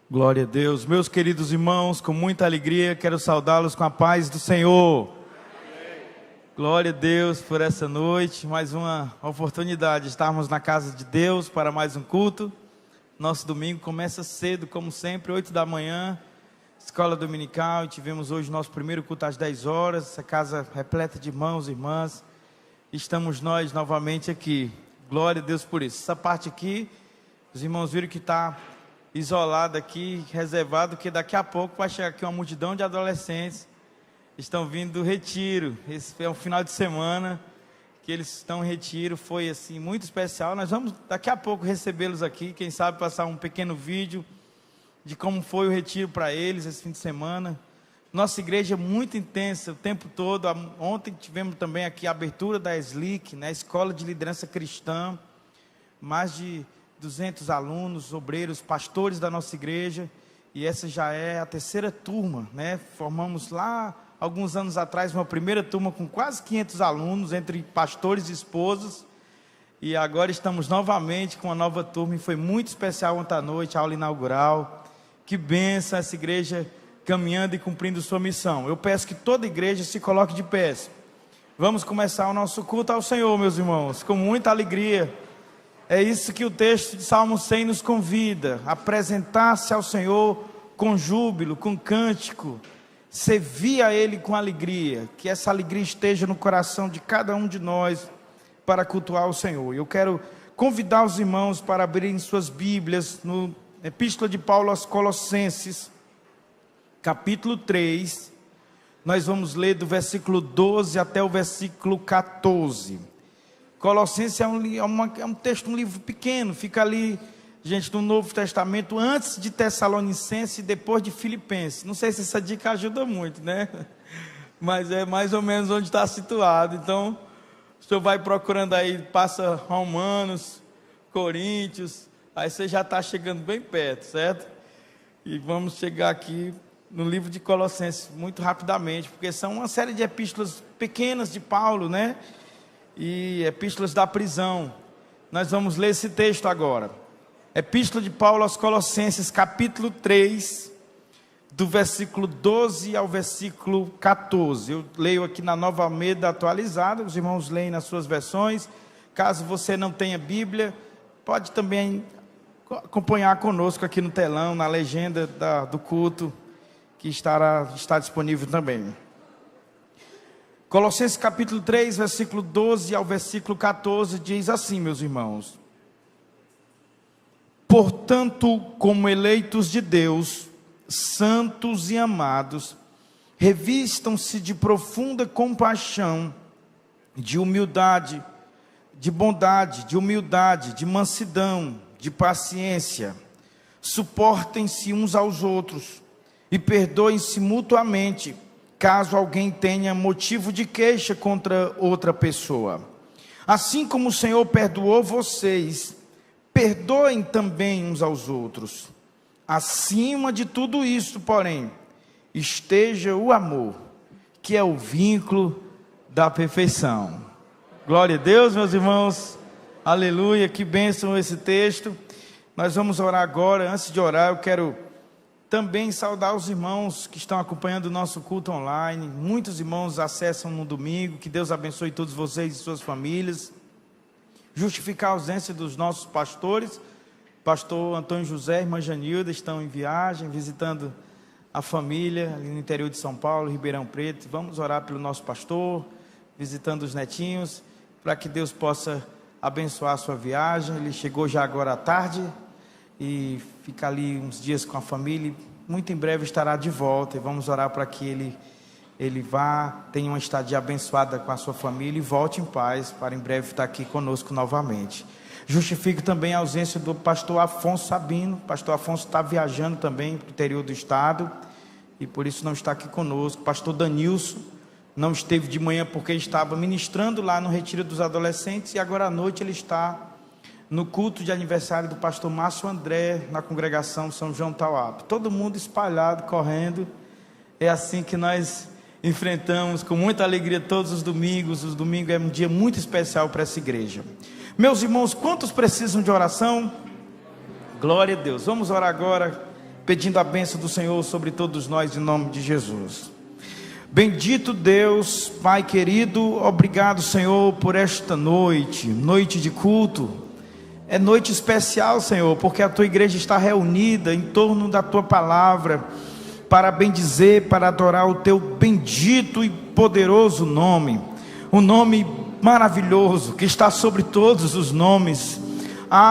Glória a Deus. Meus queridos irmãos, com muita alegria, quero saudá-los com a paz do Senhor. Glória a Deus por essa noite, mais uma oportunidade de estarmos na casa de Deus para mais um culto. Nosso domingo começa cedo, como sempre, 8 da manhã, escola dominical, e tivemos hoje nosso primeiro culto às 10 horas, essa casa repleta de irmãos e irmãs. Estamos nós novamente aqui, glória a Deus por isso. Essa parte aqui, os irmãos viram que está isolado aqui, reservado, que daqui a pouco vai chegar aqui uma multidão de adolescentes, estão vindo do retiro. Esse é um final de semana que eles estão em retiro, foi assim muito especial. Nós vamos daqui a pouco recebê-los aqui, quem sabe passar um pequeno vídeo de como foi o retiro para eles esse fim de semana. Nossa igreja é muito intensa o tempo todo. Ontem tivemos também aqui a abertura da SLIC, né, Escola de Liderança Cristã, mais de 200 alunos, obreiros, pastores da nossa igreja, e essa já é a terceira turma, né? Formamos lá, alguns anos atrás, uma primeira turma com quase 500 alunos, entre pastores e esposos, e agora estamos novamente com uma nova turma, e foi muito especial ontem à noite, a aula inaugural. Que bênção essa igreja caminhando e cumprindo sua missão. Eu peço que toda igreja se coloque de pé. Vamos começar o nosso culto ao Senhor, meus irmãos, com muita alegria. É isso que o texto de Salmo 100 nos convida, apresentar-se ao Senhor com júbilo, com cântico, servir a Ele com alegria, que essa alegria esteja no coração de cada um de nós para cultuar o Senhor. Eu quero convidar os irmãos para abrirem suas Bíblias no Epístola de Paulo aos Colossenses, capítulo 3, nós vamos ler do versículo 12 até o versículo 14. Colossenses é um texto, um livro pequeno, fica ali, gente, no Novo Testamento, antes de Tessalonicenses e depois de Filipenses. Não sei se essa dica ajuda muito, né? Mas é mais ou menos onde está situado. Então, o senhor vai procurando aí, passa Romanos, Coríntios, aí você já está chegando bem perto, certo? E vamos chegar aqui no livro de Colossenses muito rapidamente, porque são uma série de epístolas pequenas de Paulo, né? E epístolas da prisão. Nós vamos ler esse texto agora. Epístola de Paulo aos Colossenses, capítulo 3, do versículo 12 ao versículo 14. Eu leio aqui na Nova Almeida atualizada, os irmãos leem nas suas versões. Caso você não tenha Bíblia, pode também acompanhar conosco aqui no telão, na legenda do culto, que está disponível também. Colossenses capítulo 3, versículo 12 ao versículo 14, diz assim, meus irmãos: portanto, como eleitos de Deus, santos e amados, revistam-se de profunda compaixão, de humildade, de bondade, de humildade, de mansidão, de paciência. Suportem-se uns aos outros e perdoem-se mutuamente, caso alguém tenha motivo de queixa contra outra pessoa. Assim como o Senhor perdoou vocês, perdoem também uns aos outros. Acima de tudo isso, porém, esteja o amor, que é o vínculo da perfeição. Glória a Deus, meus irmãos. Aleluia, que bênção esse texto. Nós vamos orar agora. Antes de orar, eu quero também saudar os irmãos que estão acompanhando o nosso culto online. Muitos irmãos acessam no domingo. Que Deus abençoe todos vocês e suas famílias. Justificar a ausência dos nossos pastores. Pastor Antônio José e irmã Janilda estão em viagem, visitando a família ali no interior de São Paulo, Ribeirão Preto. Vamos orar pelo nosso pastor, visitando os netinhos, para que Deus possa abençoar a sua viagem. Ele chegou já agora à tarde e fica ali uns dias com a família, muito em breve estará de volta, e vamos orar para que ele vá, tenha uma estadia abençoada com a sua família e volte em paz, para em breve estar aqui conosco novamente. Justifico também a ausência do pastor Afonso Sabino. O pastor Afonso está viajando também para o interior do estado, e por isso não está aqui conosco. Pastor Danilson não esteve de manhã porque estava ministrando lá no Retiro dos Adolescentes, e agora à noite ele está no culto de aniversário do pastor Márcio André, na congregação São João Tauap. Todo mundo espalhado, correndo. É assim que nós enfrentamos com muita alegria todos os domingos. Os domingos é um dia muito especial para essa igreja. Meus irmãos, quantos precisam de oração? Glória a Deus. Vamos orar agora pedindo a bênção do Senhor sobre todos nós, em nome de Jesus. Bendito Deus, Pai querido, obrigado, Senhor, por esta noite, noite de culto. É noite especial, Senhor, porque a Tua igreja está reunida em torno da Tua palavra, para bendizer, para adorar o Teu bendito e poderoso nome, um nome maravilhoso, que está sobre todos os nomes.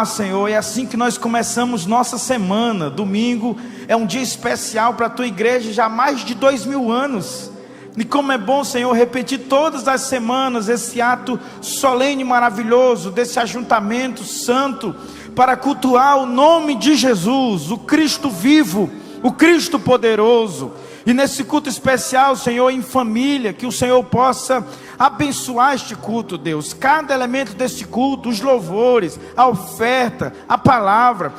Senhor, é assim que nós começamos nossa semana. Domingo é um dia especial para a Tua igreja, já há mais de 2000 anos. E como é bom, Senhor, repetir todas as semanas esse ato solene e maravilhoso, desse ajuntamento santo, para cultuar o nome de Jesus, o Cristo vivo, o Cristo poderoso. E nesse culto especial, Senhor, em família, que o Senhor possa abençoar este culto, Deus. Cada elemento deste culto, os louvores, a oferta, a palavra.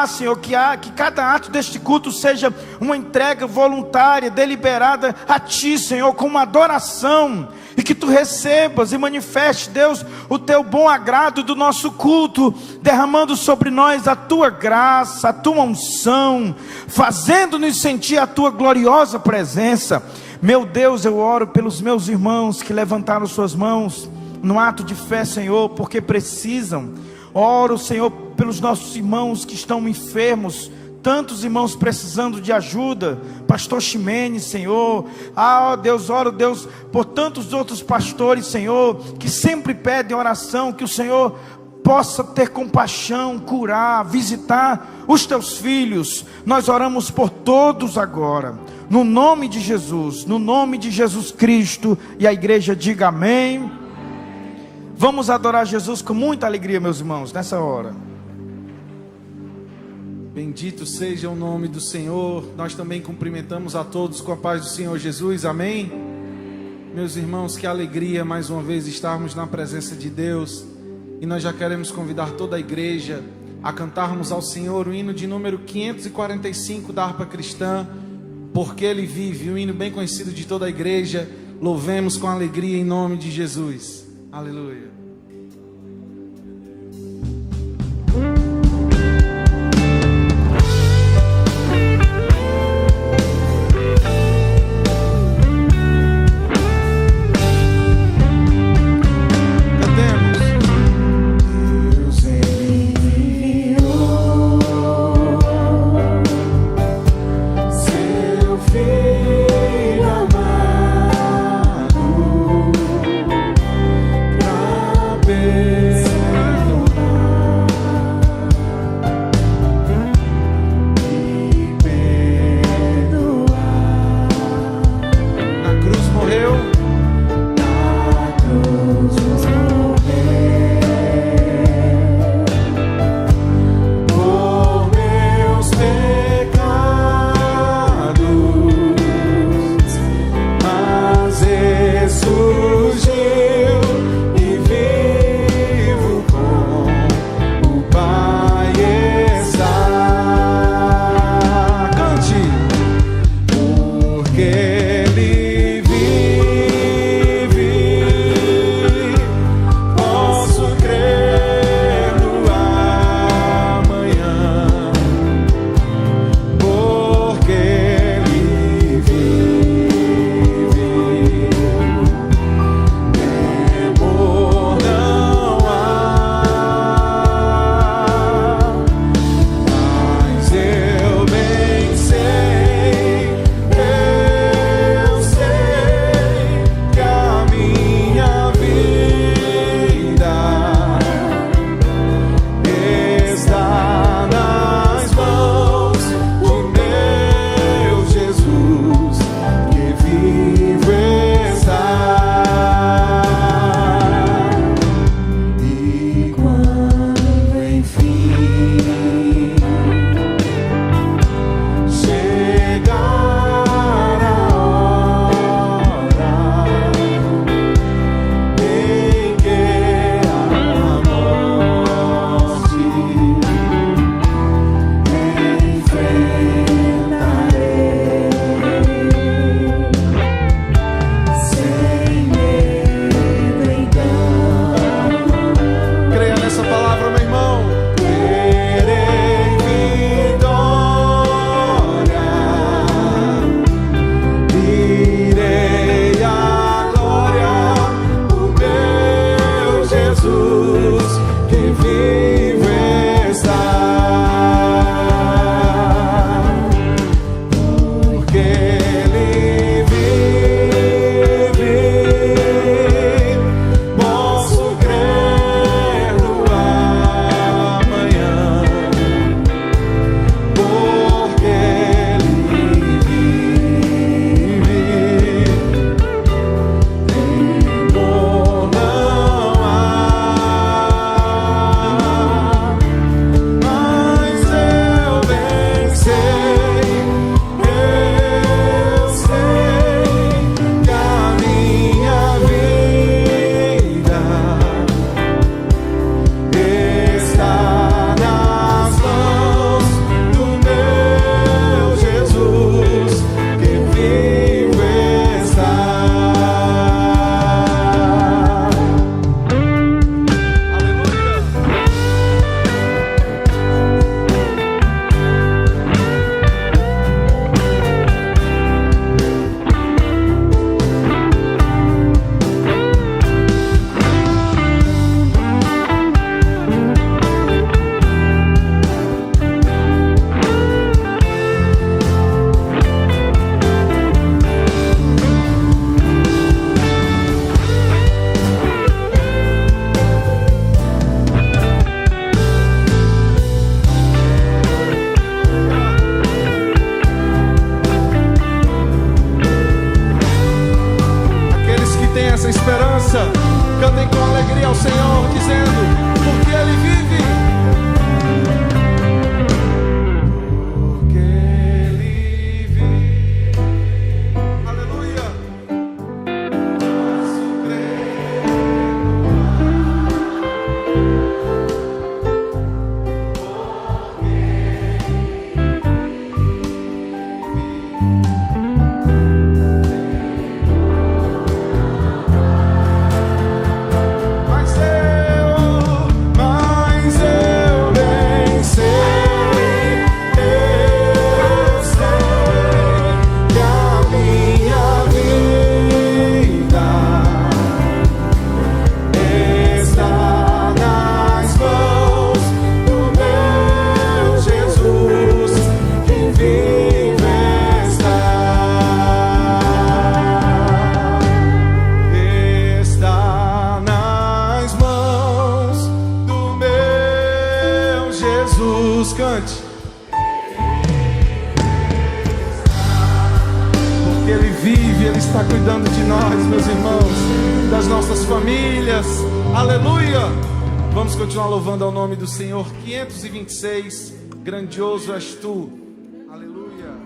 Senhor, que cada ato deste culto seja uma entrega voluntária, deliberada a Ti, Senhor, com uma adoração. E que Tu recebas e manifeste, Deus, o Teu bom agrado do nosso culto, derramando sobre nós a Tua graça, a Tua unção, fazendo-nos sentir a Tua gloriosa presença. Meu Deus, eu oro pelos meus irmãos que levantaram suas mãos no ato de fé, Senhor, porque precisam. Oro, Senhor, pelos nossos irmãos que estão enfermos, tantos irmãos precisando de ajuda. Pastor Ximenes, Senhor. Deus, oro, Deus, por tantos outros pastores, Senhor, que sempre pedem oração, que o Senhor possa ter compaixão, curar, visitar os Teus filhos. Nós oramos por todos agora, no nome de Jesus, no nome de Jesus Cristo. E a igreja diga amém. Vamos adorar Jesus com muita alegria, meus irmãos, nessa hora. Bendito seja o nome do Senhor. Nós também cumprimentamos a todos com a paz do Senhor Jesus, amém? Meus irmãos, que alegria mais uma vez estarmos na presença de Deus. E nós já queremos convidar toda a igreja a cantarmos ao Senhor o hino de número 545 da harpa cristã, Porque Ele Vive, um hino bem conhecido de toda a igreja. Louvemos com alegria em nome de Jesus, aleluia. Filho amado, Jesus, cante. Porque Ele vive, Ele está cuidando de nós, meus irmãos, das nossas famílias. Aleluia! Vamos continuar louvando ao nome do Senhor. 526, grandioso és tu. Aleluia!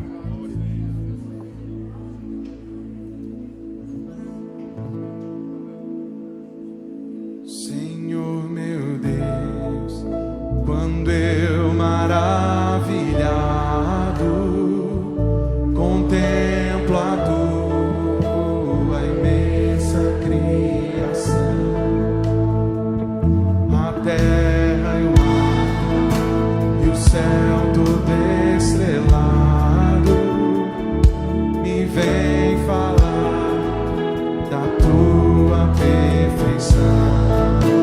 Senhor meu Deus, quando eu maravilhado contemplo a tua imensa criação, a terra e o mar e o céu todo estrelado, me vem falar da tua perfeição.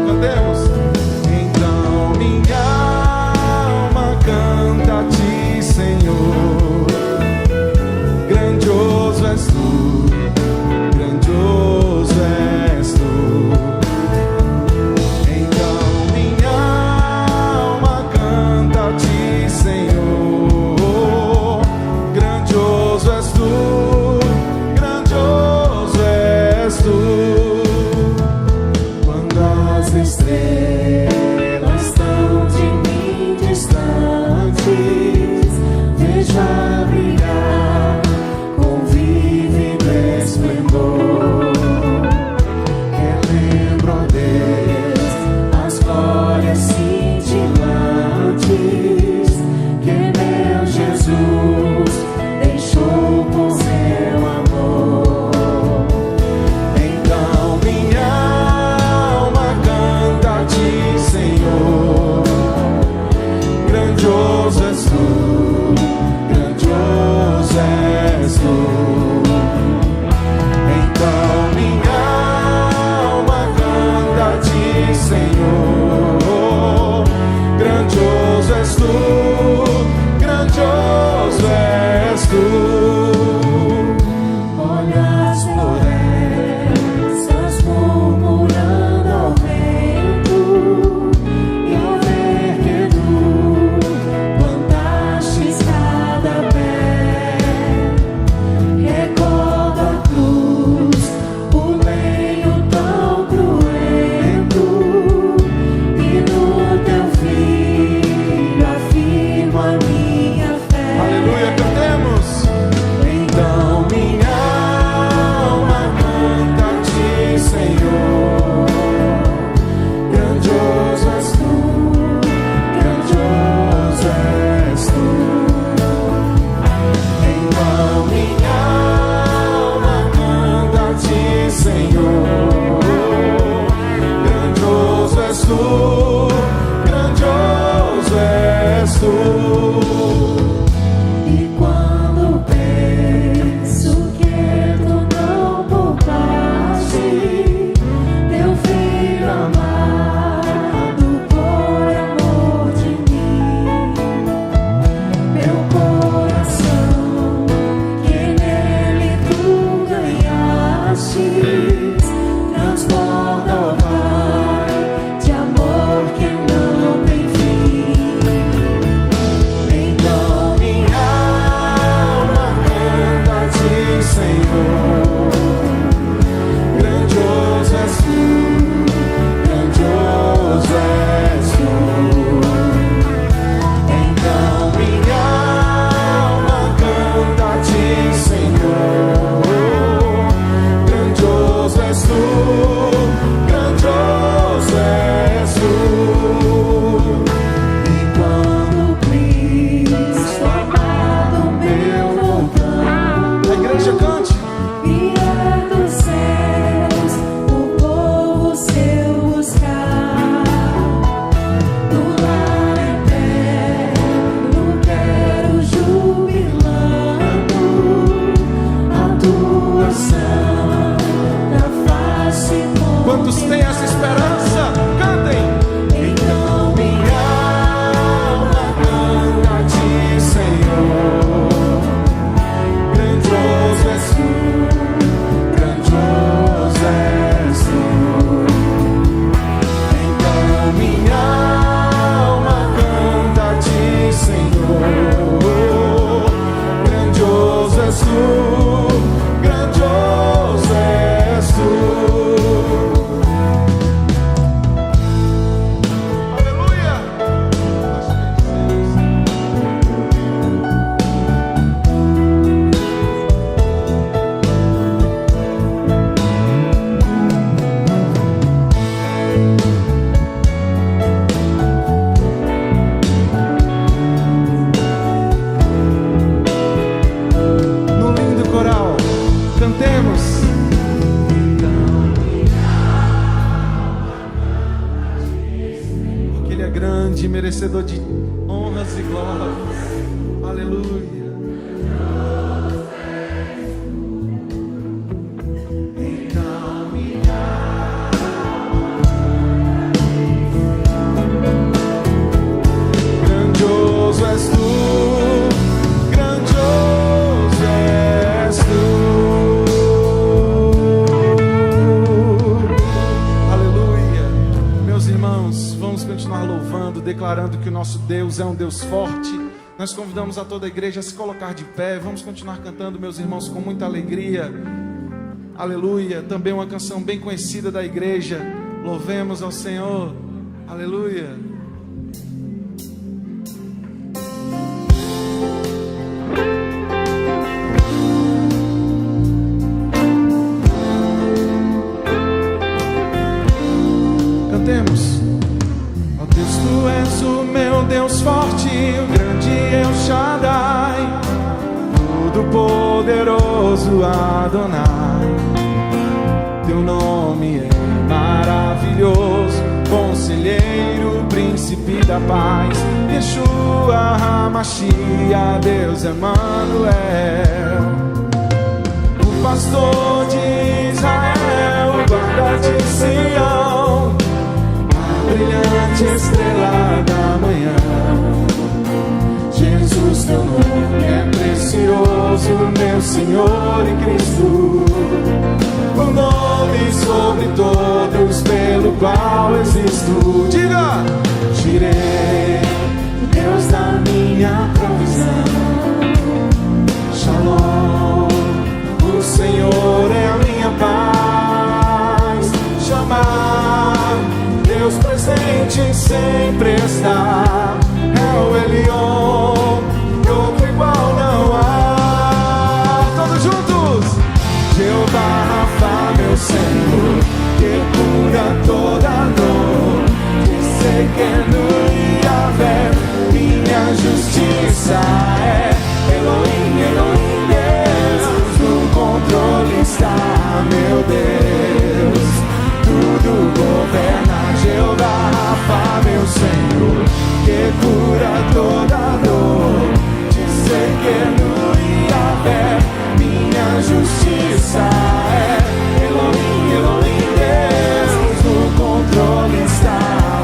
Cantemos. Então minha alma canta a ti, Senhor. Grandioso és tu, grandioso és tu. Então minha alma canta a ti, Senhor. Grandioso és tu, grandioso és tu. Quando as estrelas estão de mim distantes, vejo a brilhar com vividade Senhor. Grandioso és tu, grandioso és tu. Merecedor de honras e glórias. Aleluia. Então minha grandioso és tu, grandioso és tu. Aleluia. Meus irmãos, vamos continuar louvando, declarando que o nosso Deus é um Deus forte. Nós convidamos a toda a igreja a se colocar de pé. Vamos continuar cantando, meus irmãos, com muita alegria. Aleluia. Também uma canção bem conhecida da igreja. Louvemos ao Senhor. Aleluia. Cantemos. Tu és o meu Deus forte, o grande El Shaddai, todo-poderoso Adonai. Teu nome é maravilhoso, conselheiro, príncipe da paz, Yeshua HaMashiach, Deus Emmanuel. O pastor de Israel, guarda de Sião, brilhante estrela da manhã. Jesus, teu nome é precioso, meu Senhor e Cristo, o nome sobre todos pelo qual existo. Diga! Jireh, Deus da minha provisão. Shalom, o Senhor é a minha paz. Chamar Deus presente sempre está. É o Elion, e outro igual não há. Todos juntos! Jeová Rafa, meu Senhor, que cura toda dor. Dissequeno e Yahvé, minha justiça é. Elohim, Elohim, Deus, no controle está, meu Deus. Tudo governa. Jeová Rafa, meu Senhor, que cura toda dor. Dissequeno e Yahvé, minha justiça é. Elohim, Elohim, Deus, no controle está,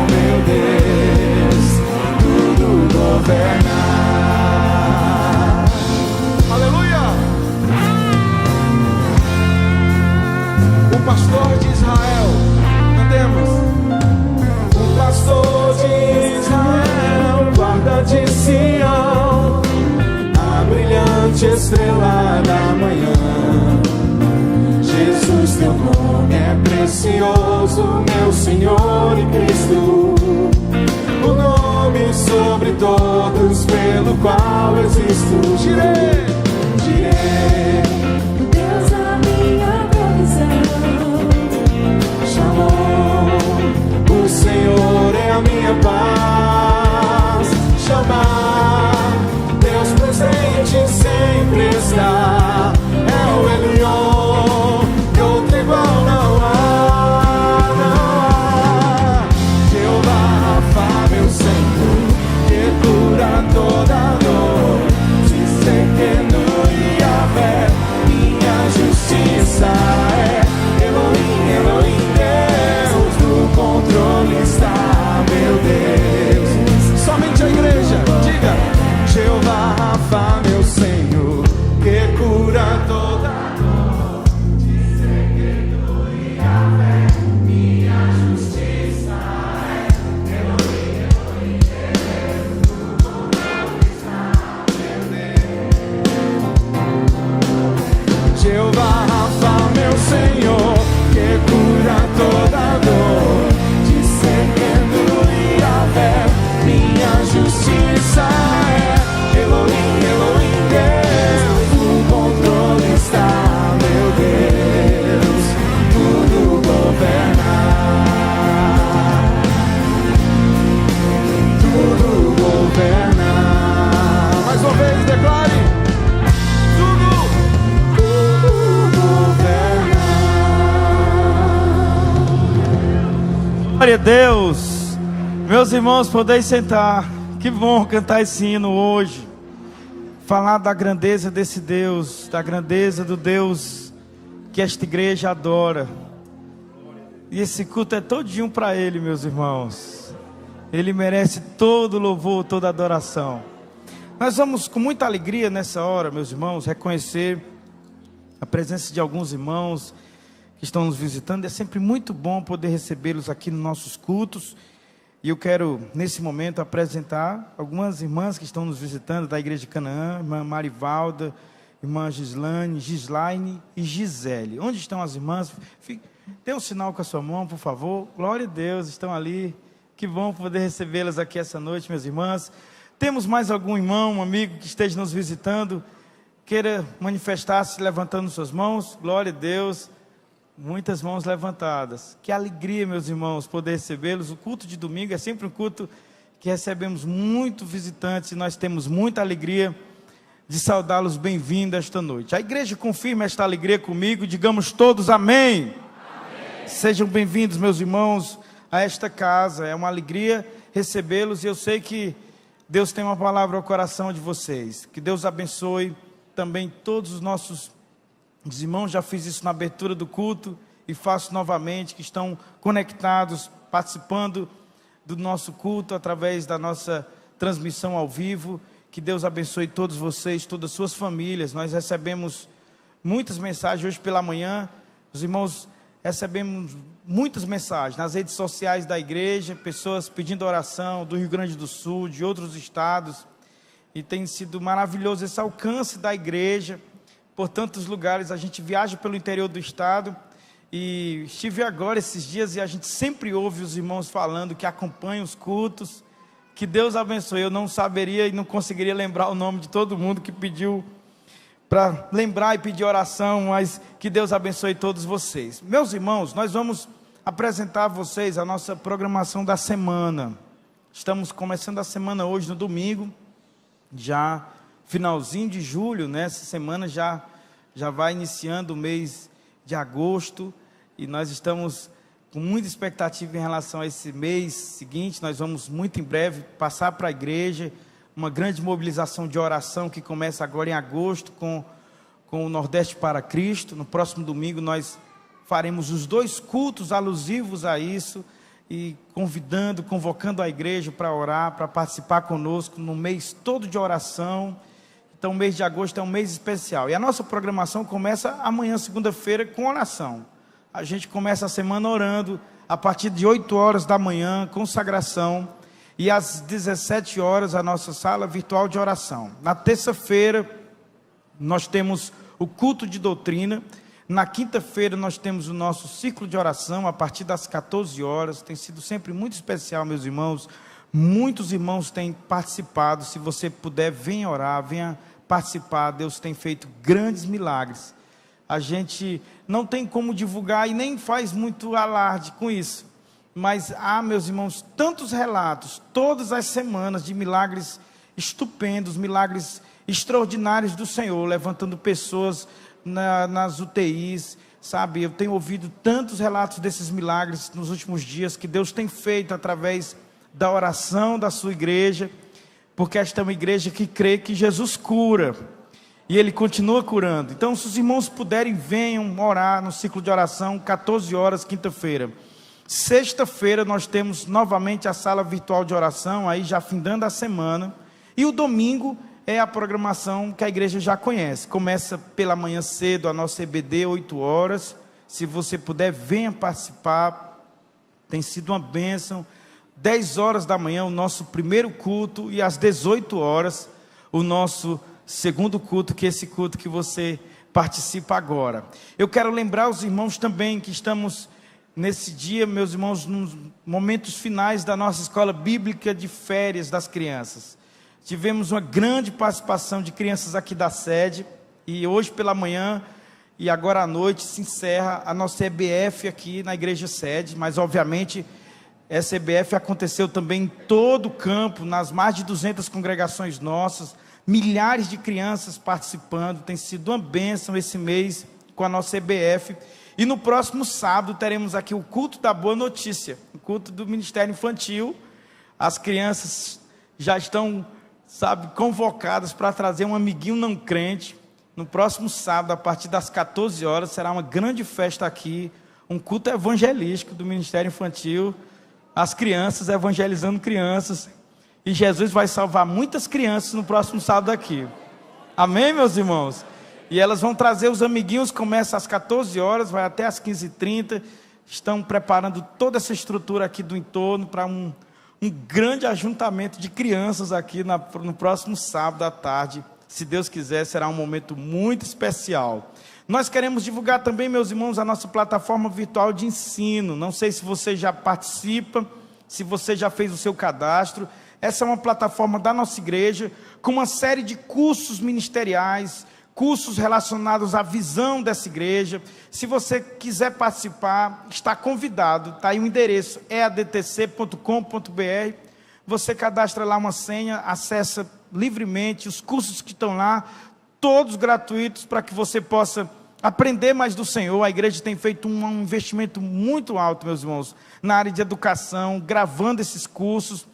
meu Deus. Tudo governa. Aleluia! O pastor de Israel, cantemos. Pastor de Israel, guarda de Sião, a brilhante estrela da manhã. Jesus, teu nome é precioso, meu Senhor e Cristo, o nome sobre todos pelo qual existo. Jireh, Jireh, Deus a minha provisão. Shalom, o Senhor é a minha paz. Chamar Deus presente sempre está. É o Elion, e outro igual não há, não há. Jeová Rafa, meu Senhor, que cura toda dor. Dissequeno e Yahvé, minha justiça é. Elohim, Elohim, Deus, no controle está, meu Deus. Somente a igreja, diga. Jeová Rafa, meu Senhor, que Glória a Deus. Meus irmãos, podeis sentar. Que bom cantar esse hino hoje. Falar da grandeza desse Deus, da grandeza do Deus que esta igreja adora. E esse culto é todinho para Ele, meus irmãos. Ele merece todo louvor, toda adoração. Nós vamos com muita alegria nessa hora, meus irmãos, reconhecer a presença de alguns irmãos que estão nos visitando. É sempre muito bom poder recebê-los aqui nos nossos cultos. E eu quero, nesse momento, apresentar algumas irmãs que estão nos visitando da Igreja de Canaã, irmã Marivalda, irmã Gislaine e Gisele. Onde estão as irmãs? Dê um sinal com a sua mão, por favor. Glória a Deus, estão ali. Que bom poder recebê-las aqui essa noite, minhas irmãs. Temos mais algum irmão, um amigo que esteja nos visitando, queira manifestar-se levantando suas mãos? Glória a Deus. Muitas mãos levantadas. Que alegria, meus irmãos, poder recebê-los. O culto de domingo é sempre um culto que recebemos muitos visitantes e nós temos muita alegria de saudá-los bem-vindos esta noite. A igreja confirma esta alegria comigo. Digamos todos amém. Amém. Sejam bem-vindos, meus irmãos, a esta casa. É uma alegria recebê-los e eu sei que Deus tem uma palavra ao coração de vocês. Que Deus abençoe também todos os nossos irmãos. Já fiz isso na abertura do culto e faço novamente, que estão conectados, participando do nosso culto através da nossa transmissão ao vivo. Que Deus abençoe todos vocês, todas as suas famílias. Nós recebemos muitas mensagens hoje pela manhã. Os irmãos recebemos muitas mensagens nas redes sociais da igreja, pessoas pedindo oração do Rio Grande do Sul, de outros estados, e tem sido maravilhoso esse alcance da igreja por tantos lugares. A gente viaja pelo interior do estado, e estive agora esses dias, e a gente sempre ouve os irmãos falando que acompanham os cultos. Que Deus abençoe. Eu não saberia e não conseguiria lembrar o nome de todo mundo que pediu para lembrar e pedir oração, mas que Deus abençoe todos vocês. Meus irmãos, nós vamos apresentar a vocês a nossa programação da semana. Estamos começando a semana hoje no domingo, já finalzinho de julho, né? Essa semana já vai iniciando o mês de agosto, e nós estamos com muita expectativa em relação a esse mês seguinte. Nós vamos muito em breve passar para a igreja uma grande mobilização de oração que começa agora em agosto com o Nordeste para Cristo. No próximo domingo nós faremos os 2 cultos alusivos a isso, e convocando a igreja para orar, para participar conosco no mês todo de oração. Então o mês de agosto é um mês especial, e a nossa programação começa amanhã, segunda-feira, com oração. A gente começa a semana orando a partir de 8 horas da manhã, consagração, e às 17 horas a nossa sala virtual de oração. Na terça-feira nós temos o culto de doutrina. Na quinta-feira nós temos o nosso ciclo de oração a partir das 14 horas. Tem sido sempre muito especial, meus irmãos. Muitos irmãos têm participado. Se você puder, venha orar, venha participar. Deus tem feito grandes milagres. A gente não tem como divulgar e nem faz muito alarde com isso, mas há, meus irmãos, tantos relatos todas as semanas de milagres estupendos, milagres extraordinários do Senhor, levantando pessoas nas UTIs, sabe? Eu tenho ouvido tantos relatos desses milagres nos últimos dias, que Deus tem feito através da oração da sua igreja, porque esta é uma igreja que crê que Jesus cura, e Ele continua curando. Então, se os irmãos puderem, venham orar no ciclo de oração, 14 horas, quinta-feira. Sexta-feira nós temos novamente a sala virtual de oração, aí já findando a semana. E o domingo é a programação que a igreja já conhece. Começa pela manhã cedo a nossa EBD, 8 horas. Se você puder, venha participar. Tem sido uma bênção. 10 horas da manhã o nosso primeiro culto, e às 18 horas o nosso segundo culto, que é esse culto que você participa agora. Eu quero lembrar os irmãos também que estamos nesse dia, meus irmãos, nos momentos finais da nossa escola bíblica de férias das crianças. Tivemos uma grande participação de crianças aqui da sede, e hoje pela manhã e agora à noite se encerra a nossa EBF aqui na igreja sede, mas obviamente essa EBF aconteceu também em todo o campo, nas mais de 200 congregações nossas, milhares de crianças participando. Tem sido uma bênção esse mês com a nossa EBF, E no próximo sábado teremos aqui o culto da boa notícia, o culto do Ministério Infantil. As crianças já estão, convocadas para trazer um amiguinho não crente. No próximo sábado, a partir das 14 horas, será uma grande festa aqui, um culto evangelístico do Ministério Infantil, as crianças evangelizando crianças, e Jesus vai salvar muitas crianças no próximo sábado aqui. Amém, meus irmãos? E elas vão trazer os amiguinhos, começa às 14 horas, vai até às 15h30, estão preparando toda essa estrutura aqui do entorno para um grande ajuntamento de crianças aqui no próximo sábado à tarde. Se Deus quiser, será um momento muito especial. Nós queremos divulgar também, meus irmãos, a nossa plataforma virtual de ensino. Não sei se você já participa, se você já fez o seu cadastro. Essa é uma plataforma da nossa igreja, com uma série de cursos ministeriais, cursos relacionados à visão dessa igreja. Se você quiser participar, está convidado, está aí o endereço, eadtc.com.br. Você cadastra lá uma senha, acessa livremente os cursos que estão lá, todos gratuitos, para que você possa aprender mais do Senhor. A igreja tem feito um investimento muito alto, meus irmãos, na área de educação, gravando esses cursos,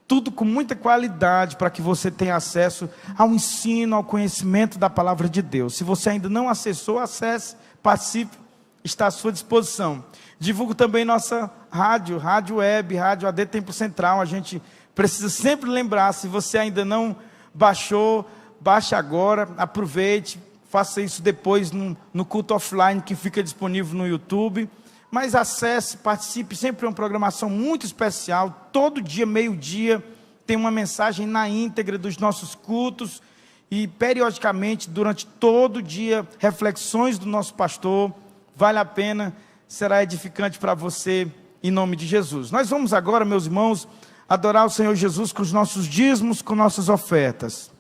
tudo com muita qualidade, para que você tenha acesso ao ensino, ao conhecimento da palavra de Deus. Se você ainda não acessou, acesse, participe, está à sua disposição. Divulgo também nossa rádio web, rádio AD Tempo Central. A gente precisa sempre lembrar, se você ainda não baixou, baixe agora, aproveite, faça isso depois no culto offline que fica disponível no YouTube. Mas acesse, participe, sempre é uma programação muito especial. Todo dia, meio-dia, tem uma mensagem na íntegra dos nossos cultos. E periodicamente, durante todo o dia, reflexões do nosso pastor. Vale a pena, será edificante para você, em nome de Jesus. Nós vamos agora, meus irmãos, adorar o Senhor Jesus com os nossos dízimos, com nossas ofertas.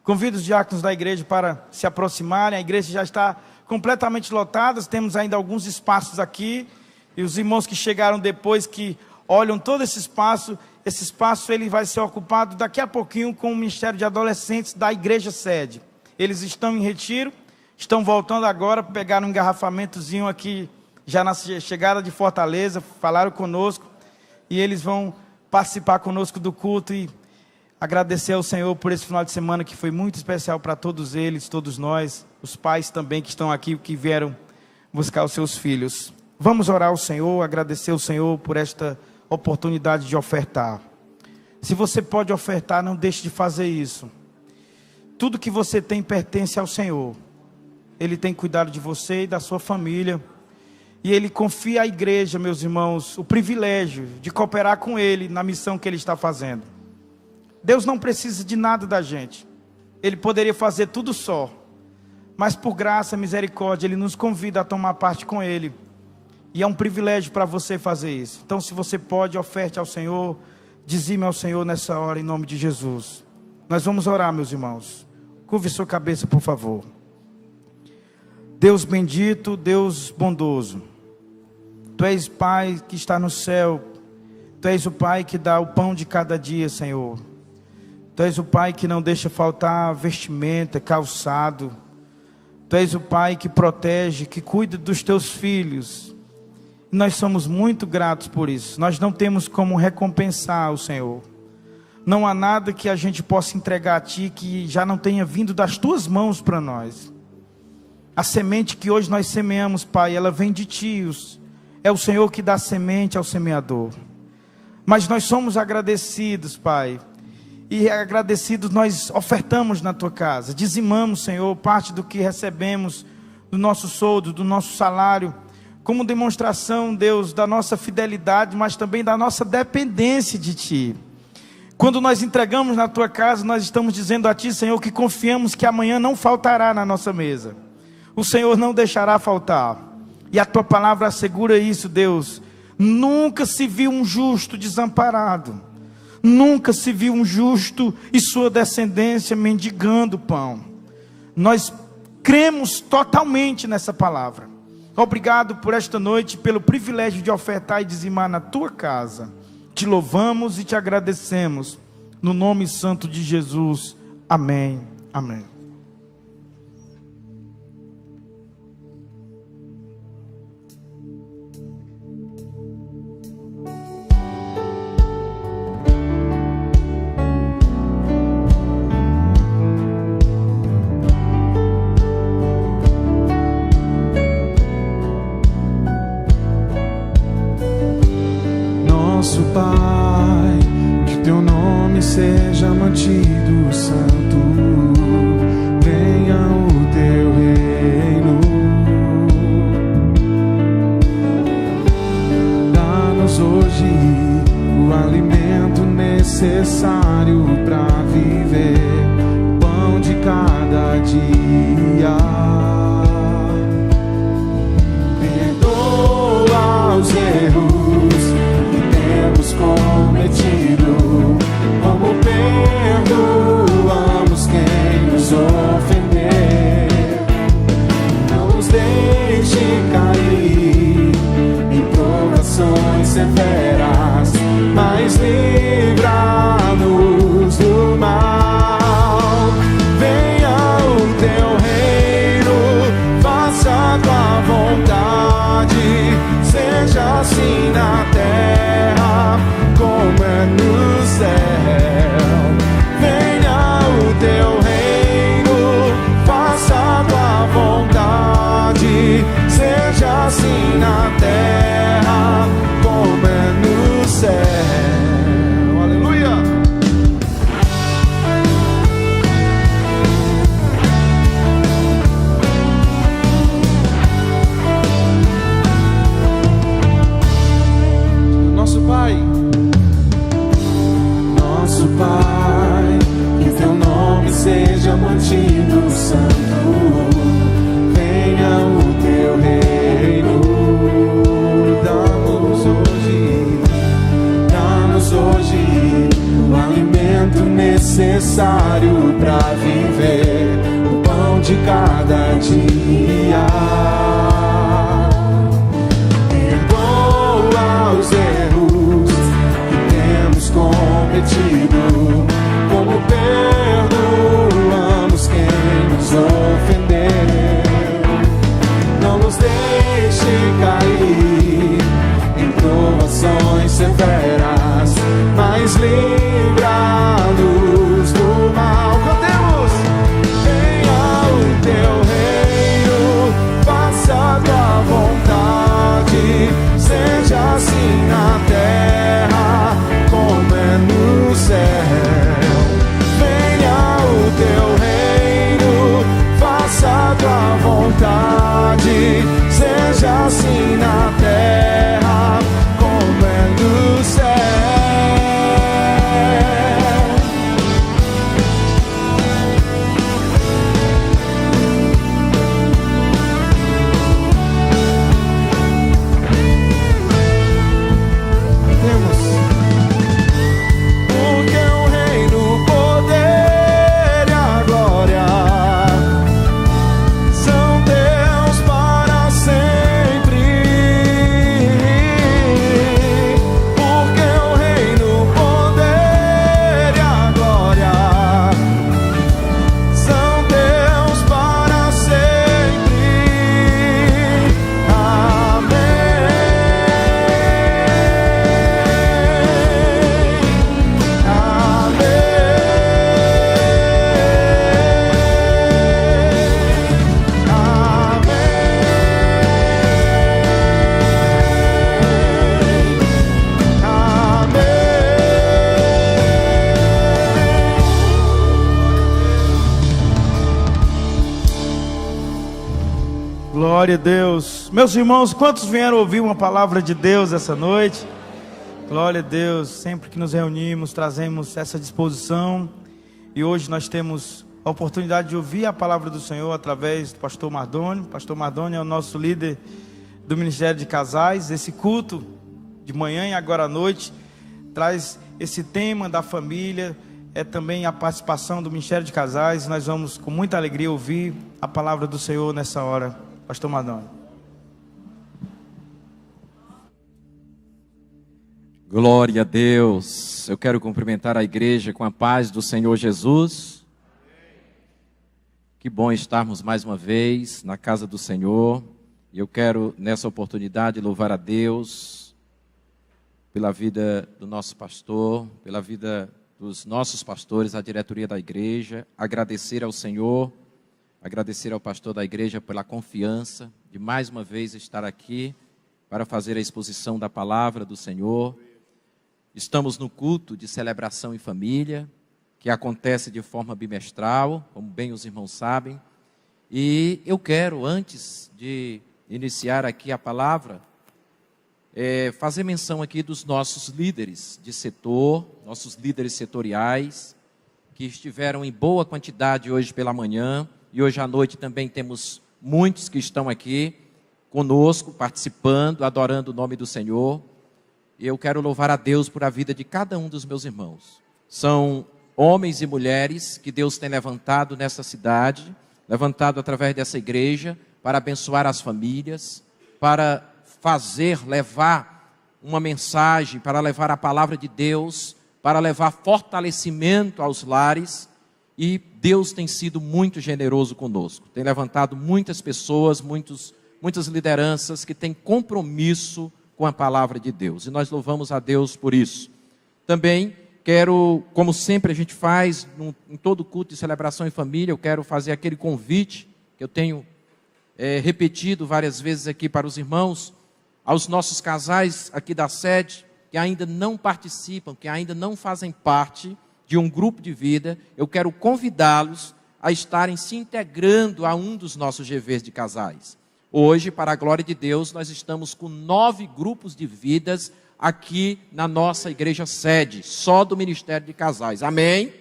Convido os diáconos da igreja para se aproximarem. A igreja já está completamente lotadas, temos ainda alguns espaços aqui, e os irmãos que chegaram depois, que olham todo esse espaço ele vai ser ocupado daqui a pouquinho com o Ministério de Adolescentes da igreja sede. Eles estão em retiro, estão voltando agora, pegaram um engarrafamentozinho aqui, já na chegada de Fortaleza, falaram conosco, e eles vão participar conosco do culto, e agradecer ao Senhor por esse final de semana que foi muito especial para todos eles, todos nós, os pais também que estão aqui, que vieram buscar os seus filhos. Vamos orar ao Senhor, agradecer ao Senhor por esta oportunidade de ofertar. Se você pode ofertar, não deixe de fazer isso. Tudo que você tem pertence ao Senhor. Ele tem cuidado de você e da sua família. E Ele confia à igreja, meus irmãos, o privilégio de cooperar com Ele na missão que Ele está fazendo. Deus não precisa de nada da gente. Ele poderia fazer tudo só. Mas por graça e misericórdia, Ele nos convida a tomar parte com Ele. E é um privilégio para você fazer isso. Então, se você pode, oferte ao Senhor, dizime ao Senhor nessa hora, em nome de Jesus. Nós vamos orar, meus irmãos. Curve sua cabeça, por favor. Deus bendito, Deus bondoso. Tu és Pai que está no céu. Tu és o Pai que dá o pão de cada dia, Senhor. Tu és o Pai que não deixa faltar vestimenta, calçado. Tu és o Pai que protege, que cuida dos teus filhos. Nós somos muito gratos por isso. Nós não temos como recompensar o Senhor. Não há nada que a gente possa entregar a Ti que já não tenha vindo das Tuas mãos para nós. A semente que hoje nós semeamos, Pai, ela vem de Ti. É o Senhor que dá semente ao semeador. Mas nós somos agradecidos, Pai. E agradecidos nós ofertamos na Tua casa. Dizimamos, Senhor, parte do que recebemos do nosso soldo, do nosso salário, como demonstração, Deus, da nossa fidelidade, mas também da nossa dependência de Ti. Quando nós entregamos na Tua casa, nós estamos dizendo a Ti, Senhor, que confiamos que amanhã não faltará na nossa mesa. O Senhor não deixará faltar. E a Tua palavra assegura isso, Deus. Nunca se viu um justo desamparado. Nunca se viu um justo e sua descendência mendigando pão. Nós cremos totalmente nessa palavra. Obrigado por esta noite, pelo privilégio de ofertar e dizimar na Tua casa. Te louvamos e te agradecemos. No nome santo de Jesus. Amém. Amém. Espírito Santo, venha o teu reino. Dá-nos hoje o alimento necessário para viver, pão de cada dia. Perdoa os erros que temos cometido, como perdoamos quem nos ofender. Não nos deixe cair em provações severas, mas livra-nos do mal. Venha o teu reino, faça a tua vontade, seja assim na terra como é no céu. Venha o teu reino, faça a tua vontade, seja assim na terra como é no céu. Aleluia! Nosso Pai, nosso Pai, que teu nome seja mantido santo. Venha o teu reino, dá-nos hoje o alimento necessário para viver, o pão de cada dia. Perdoa os erros que temos cometido, como perdoamos quem nos ofendeu. Não nos deixe cair em provações severas, mas livra-nos do mal. Cantemos! Venha o teu reino, faça a tua vontade, seja assim na terra como é no céu. Venha o teu reino, faça a tua vontade, seja assim na terra como é no céu. Porque o reino, o poder e a glória são teus para sempre. Porque o reino, o poder e a glória são teus para sempre. Glória a Deus. Meus irmãos, quantos vieram ouvir uma palavra de Deus essa noite? Glória a Deus. Sempre que nos reunimos, trazemos essa disposição. E hoje nós temos a oportunidade de ouvir a palavra do Senhor através do pastor Mardoni. Pastor Mardoni é o nosso líder do Ministério de Casais. Esse culto de manhã e agora à noite traz esse tema da família. É também a participação do Ministério de Casais. Nós vamos com muita alegria ouvir a palavra do Senhor nessa hora. Pastor Mardoni. Glória a Deus. Eu quero cumprimentar a igreja com a paz do Senhor Jesus. Que bom estarmos mais uma vez na casa do Senhor. E eu quero, nessa oportunidade, louvar a Deus pela vida do nosso pastor, pela vida dos nossos pastores, a diretoria da igreja. Agradecer ao Senhor, agradecer ao pastor da igreja pela confiança de mais uma vez estar aqui para fazer a exposição da palavra do Senhor. Estamos no culto de celebração em família. que acontece de forma bimestral, como bem os irmãos sabem. E eu quero, antes de iniciar aqui a palavra, fazer menção aqui dos nossos líderes de setor, nossos líderes setoriais, que estiveram em boa quantidade hoje pela manhã, e hoje à noite também temos muitos que estão aqui conosco, participando, adorando o nome do Senhor. E eu quero louvar a Deus por a vida de cada um dos meus irmãos. São homens e mulheres que Deus tem levantado nessa cidade, levantado através dessa igreja, para abençoar as famílias, para levar uma mensagem, para levar a palavra de Deus, para levar fortalecimento aos lares. E Deus tem sido muito generoso conosco. Tem levantado muitas pessoas, muitas lideranças que têm compromisso com a palavra de Deus. E nós louvamos a Deus por isso. Também quero, como sempre a gente faz, em todo culto de celebração em família, eu quero fazer aquele convite que eu tenho repetido várias vezes aqui para os irmãos, aos nossos casais aqui da sede, que ainda não participam, que ainda não fazem parte de um grupo de vida. Eu quero convidá-los a estarem se integrando a um dos nossos GVs de casais. Hoje, para a glória de Deus, nós estamos com 9 grupos de vidas aqui na nossa igreja sede, só do Ministério de Casais. Amém?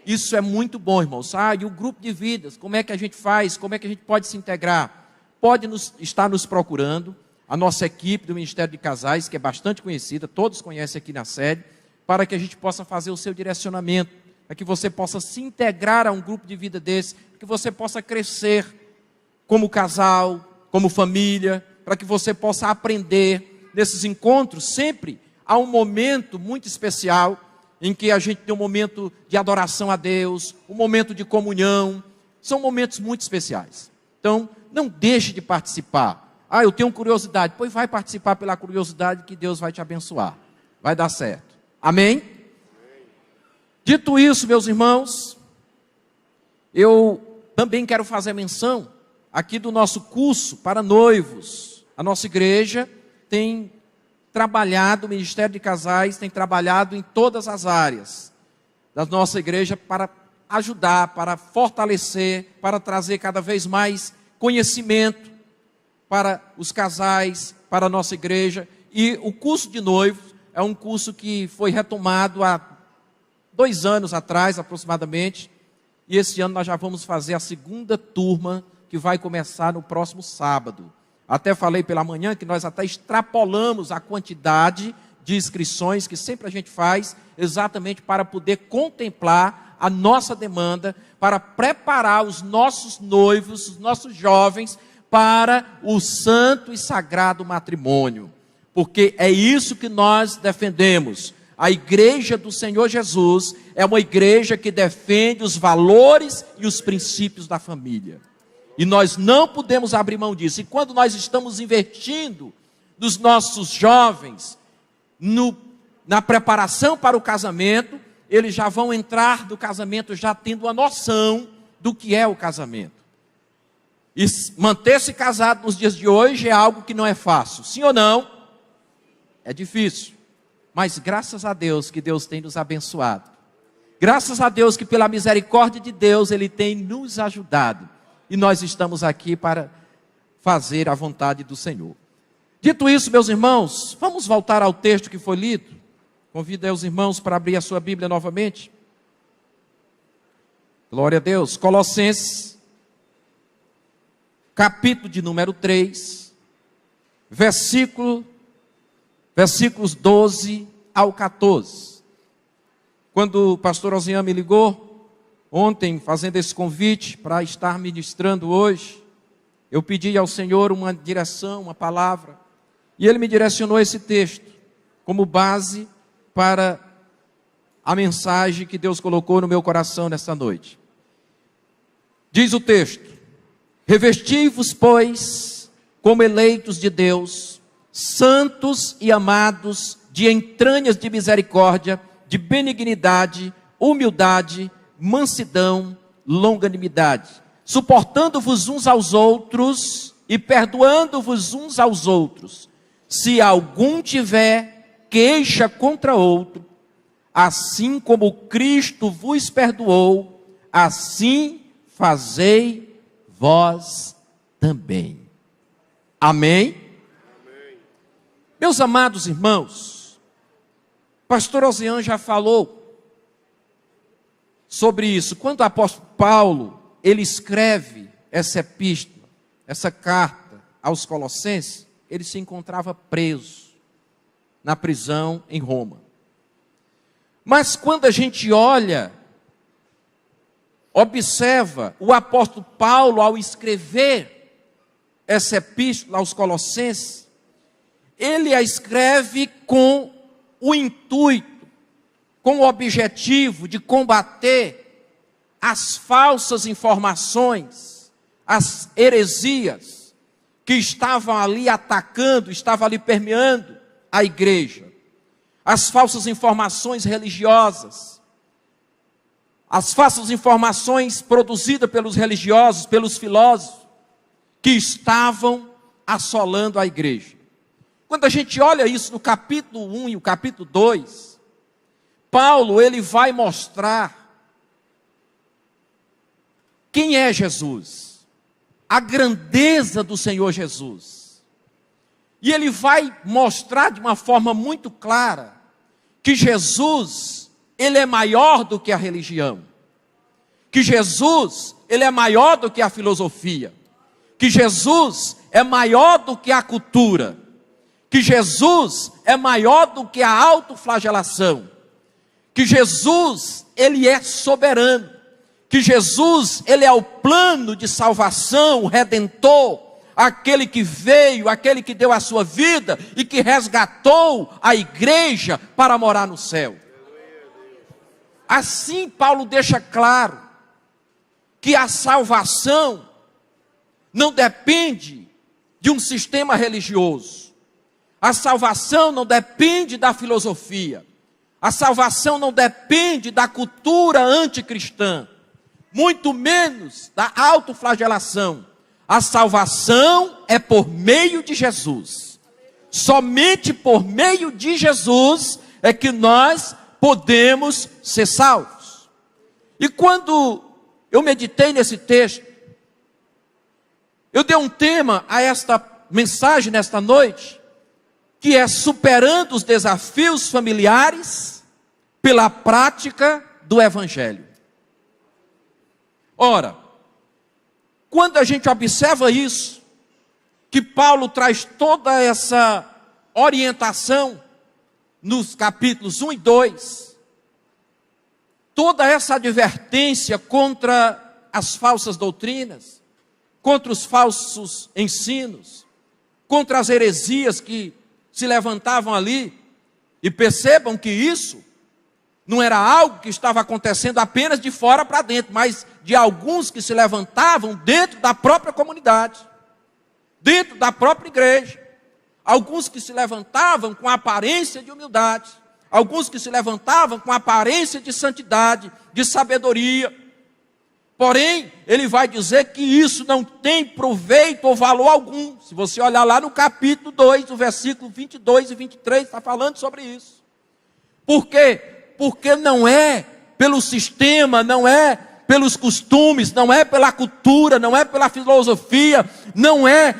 Isso é muito bom, irmãos. E o grupo de vidas, como é que a gente faz? Como é que a gente pode se integrar? Pode estar nos procurando. A nossa equipe do Ministério de Casais, que é bastante conhecida, todos conhecem aqui na sede, para que a gente possa fazer o seu direcionamento, para que você possa se integrar a um grupo de vida desse, para que você possa crescer como casal, como família, para que você possa aprender nesses encontros. Sempre há um momento muito especial, em que a gente tem um momento de adoração a Deus, um momento de comunhão. São momentos muito especiais. Então, não deixe de participar. Eu tenho curiosidade. Pois vai participar pela curiosidade, que Deus vai te abençoar. Vai dar certo. Amém? Dito isso, meus irmãos, eu também quero fazer menção aqui do nosso curso para noivos. A nossa igreja tem trabalhado, o Ministério de Casais tem trabalhado em todas as áreas da nossa igreja para ajudar, para fortalecer, para trazer cada vez mais conhecimento para os casais, para a nossa igreja. E o curso de noivos é um curso que foi retomado há 2 anos atrás, aproximadamente. E esse ano nós já vamos fazer a segunda turma, que vai começar no próximo sábado. Até falei pela manhã que nós até extrapolamos a quantidade de inscrições que sempre a gente faz, exatamente para poder contemplar a nossa demanda, para preparar os nossos noivos, os nossos jovens, para o santo e sagrado matrimônio. Porque é isso que nós defendemos. A igreja do Senhor Jesus é uma igreja que defende os valores e os princípios da família. E nós não podemos abrir mão disso. E quando nós estamos investindo nos nossos jovens, na preparação para o casamento, eles já vão entrar do casamento já tendo a noção do que é o casamento. E manter-se casado nos dias de hoje é algo que não é fácil. Sim ou não? É difícil. Mas graças a Deus que Deus tem nos abençoado. Graças a Deus que pela misericórdia de Deus Ele tem nos ajudado. E nós estamos aqui para fazer a vontade do Senhor. Dito isso, meus irmãos, vamos voltar ao texto que foi lido. Convido os irmãos para abrir a sua Bíblia novamente. Glória a Deus. Colossenses, capítulo de número 3, versículos 12 ao 14. Quando o pastor Ozian me ligou, ontem, fazendo esse convite para estar ministrando hoje, eu pedi ao Senhor uma direção, uma palavra, e Ele me direcionou esse texto, como base para a mensagem que Deus colocou no meu coração nesta noite. Diz o texto: revesti-vos, pois, como eleitos de Deus, santos e amados, de entranhas de misericórdia, de benignidade, humildade, mansidão, longanimidade, suportando-vos uns aos outros e perdoando-vos uns aos outros. Se algum tiver queixa contra outro, assim como Cristo vos perdoou, assim fazei vós também. Amém? Amém. Meus amados irmãos, pastor Ozean já falou sobre isso. Quando o apóstolo Paulo, ele escreve essa epístola, essa carta aos Colossenses, ele se encontrava preso na prisão em Roma. Mas quando a gente olha, observa o apóstolo Paulo ao escrever essa epístola aos Colossenses, ele a escreve com o intuito, com o objetivo de combater as falsas informações, as heresias que estavam ali atacando, estavam ali permeando a igreja, as falsas informações religiosas, as falsas informações produzidas pelos religiosos, pelos filósofos, que estavam assolando a igreja. Quando a gente olha isso no capítulo 1 e o capítulo 2, Paulo, ele vai mostrar quem é Jesus, a grandeza do Senhor Jesus. E ele vai mostrar de uma forma muito clara que Jesus, ele é maior do que a religião, que Jesus, ele é maior do que a filosofia, que Jesus é maior do que a cultura, que Jesus é maior do que a autoflagelação, que Jesus, ele é soberano, que Jesus, ele é o plano de salvação, o redentor, aquele que veio, aquele que deu a sua vida e que resgatou a igreja para morar no céu. Assim Paulo deixa claro que a salvação não depende de um sistema religioso. A salvação não depende da filosofia. A salvação não depende da cultura anticristã, muito menos da autoflagelação. A salvação é por meio de Jesus. Somente por meio de Jesus é que nós podemos ser salvos. E quando eu meditei nesse texto, eu dei um tema a esta mensagem nesta noite, que é superando os desafios familiares pela prática do Evangelho. Ora, quando a gente observa isso, que Paulo traz toda essa orientação nos capítulos 1 e 2, toda essa advertência contra as falsas doutrinas, contra os falsos ensinos, contra as heresias que se levantavam ali, e percebam que isso não era algo que estava acontecendo apenas de fora para dentro, mas de alguns que se levantavam dentro da própria comunidade, dentro da própria igreja, alguns que se levantavam com aparência de humildade, alguns que se levantavam com aparência de santidade, de sabedoria. Porém, ele vai dizer que isso não tem proveito ou valor algum. Se você olhar lá no capítulo 2, o versículo 22 e 23, está falando sobre isso. Por quê? Porque não é pelo sistema, não é pelos costumes, não é pela cultura, não é pela filosofia, não é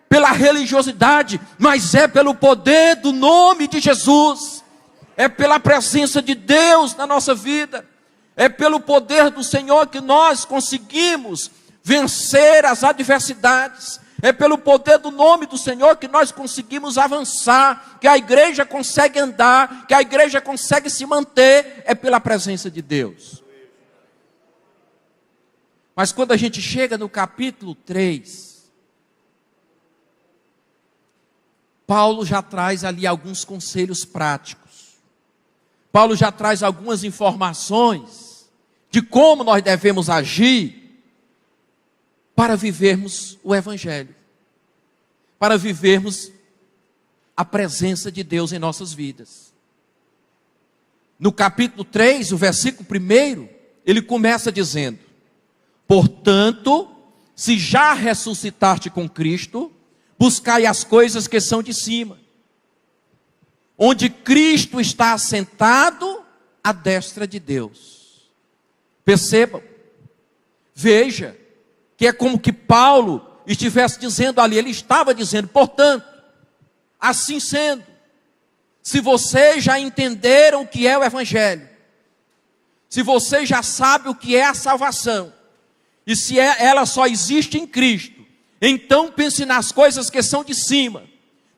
pela religiosidade, mas é pelo poder do nome de Jesus, é pela presença de Deus na nossa vida, é pelo poder do Senhor que nós conseguimos vencer as adversidades, é pelo poder do nome do Senhor que nós conseguimos avançar, que a igreja consegue andar, que a igreja consegue se manter, é pela presença de Deus. Mas quando a gente chega no capítulo 3, Paulo já traz ali alguns conselhos práticos. Paulo já traz algumas informações de como nós devemos agir para vivermos o Evangelho, para vivermos a presença de Deus em nossas vidas. No capítulo 3, o versículo 1, ele começa dizendo: portanto, se já ressuscitaste com Cristo, buscai as coisas que são de cima, onde Cristo está assentado à destra de Deus. Percebam, veja, que é como que Paulo estivesse dizendo ali, ele estava dizendo, portanto, assim sendo, se vocês já entenderam o que é o Evangelho, se vocês já sabem o que é a salvação, e se ela só existe em Cristo, então pense nas coisas que são de cima,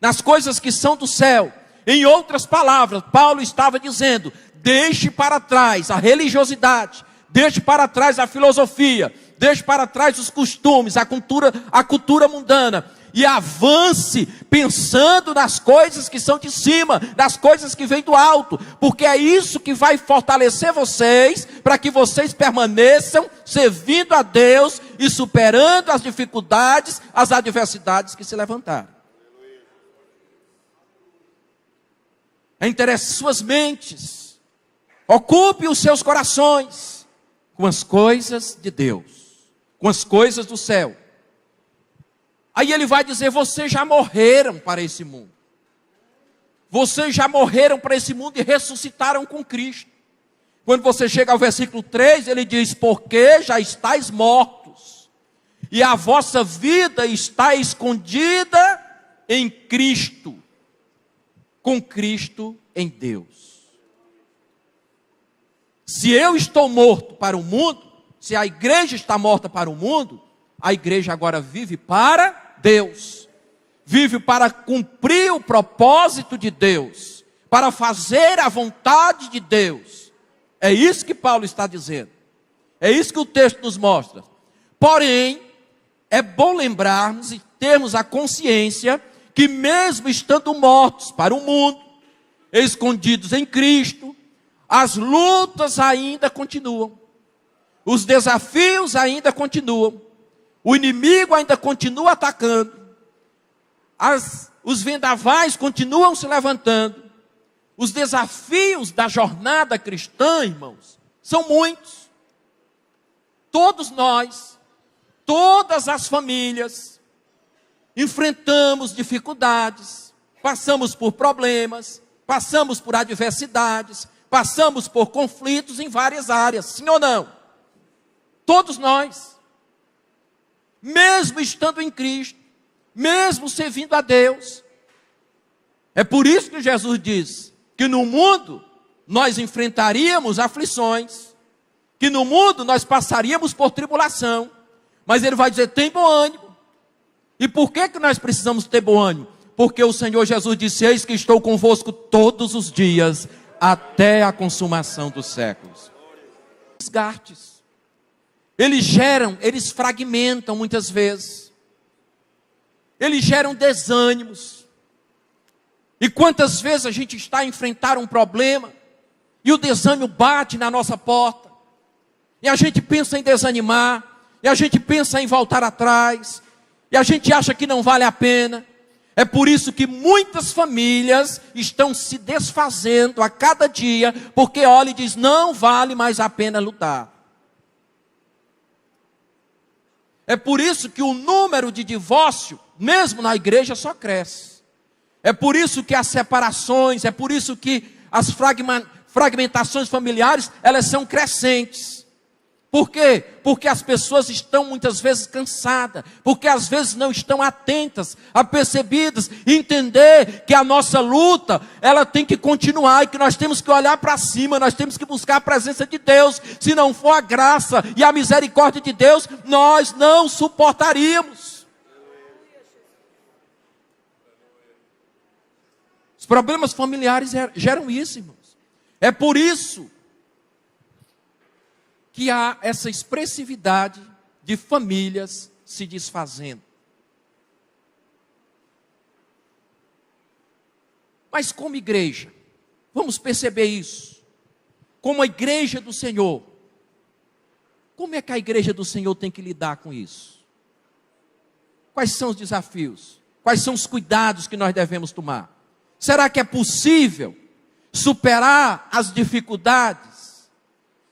nas coisas que são do céu. Em outras palavras, Paulo estava dizendo, deixe para trás a religiosidade, deixe para trás a filosofia, deixe para trás os costumes, a cultura mundana, e avance pensando nas coisas que são de cima, nas coisas que vêm do alto, porque é isso que vai fortalecer vocês, para que vocês permaneçam servindo a Deus e superando as dificuldades, as adversidades que se levantaram. Interesse suas mentes, ocupe os seus corações com as coisas de Deus, com as coisas do céu. Aí ele vai dizer, vocês já morreram para esse mundo. Vocês já morreram para esse mundo e ressuscitaram com Cristo. Quando você chega ao versículo 3, ele diz, porque já estáis mortos, e a vossa vida está escondida em Cristo, com Cristo em Deus. Se eu estou morto para o mundo, se a igreja está morta para o mundo, a igreja agora vive para Deus, vive para cumprir o propósito de Deus, para fazer a vontade de Deus. É isso que Paulo está dizendo, é isso que o texto nos mostra. Porém, é bom lembrarmos e termos a consciência que mesmo estando mortos para o mundo, escondidos em Cristo, as lutas ainda continuam, os desafios ainda continuam, o inimigo ainda continua atacando, os vendavais continuam se levantando, os desafios da jornada cristã, irmãos, são muitos. Todos nós, todas as famílias, enfrentamos dificuldades, passamos por problemas, passamos por adversidades, passamos por conflitos em várias áreas, sim ou não? Todos nós, mesmo estando em Cristo, mesmo servindo a Deus. É por isso que Jesus diz que no mundo nós enfrentaríamos aflições, que no mundo nós passaríamos por tribulação, mas ele vai dizer, tem bom ânimo. E por que nós precisamos ter bom ânimo? Porque o Senhor Jesus disse, eis que estou convosco todos os dias, até a consumação dos séculos. Desgastes. Eles fragmentam muitas vezes. Eles geram desânimos. E quantas vezes a gente está a enfrentar um problema, e o desânimo bate na nossa porta, e a gente pensa em desanimar, e a gente pensa em voltar atrás, e a gente acha que não vale a pena. É por isso que muitas famílias estão se desfazendo a cada dia, porque olha e diz, não vale mais a pena lutar. É por isso que o número de divórcio, mesmo na igreja, só cresce. É por isso que as separações, é por isso que as fragmentações familiares, elas são crescentes. Por quê? Porque as pessoas estão muitas vezes cansadas, porque às vezes não estão atentas, apercebidas, entender que a nossa luta, ela tem que continuar, e que nós temos que olhar para cima, nós temos que buscar a presença de Deus. Se não for a graça e a misericórdia de Deus, nós não suportaríamos. Os problemas familiares geram isso, irmãos. É por isso que há essa expressividade de famílias se desfazendo. Mas como igreja, vamos perceber isso. Como a igreja do Senhor, como é que a igreja do Senhor tem que lidar com isso? Quais são os desafios? Quais são os cuidados que nós devemos tomar? Será que é possível superar as dificuldades?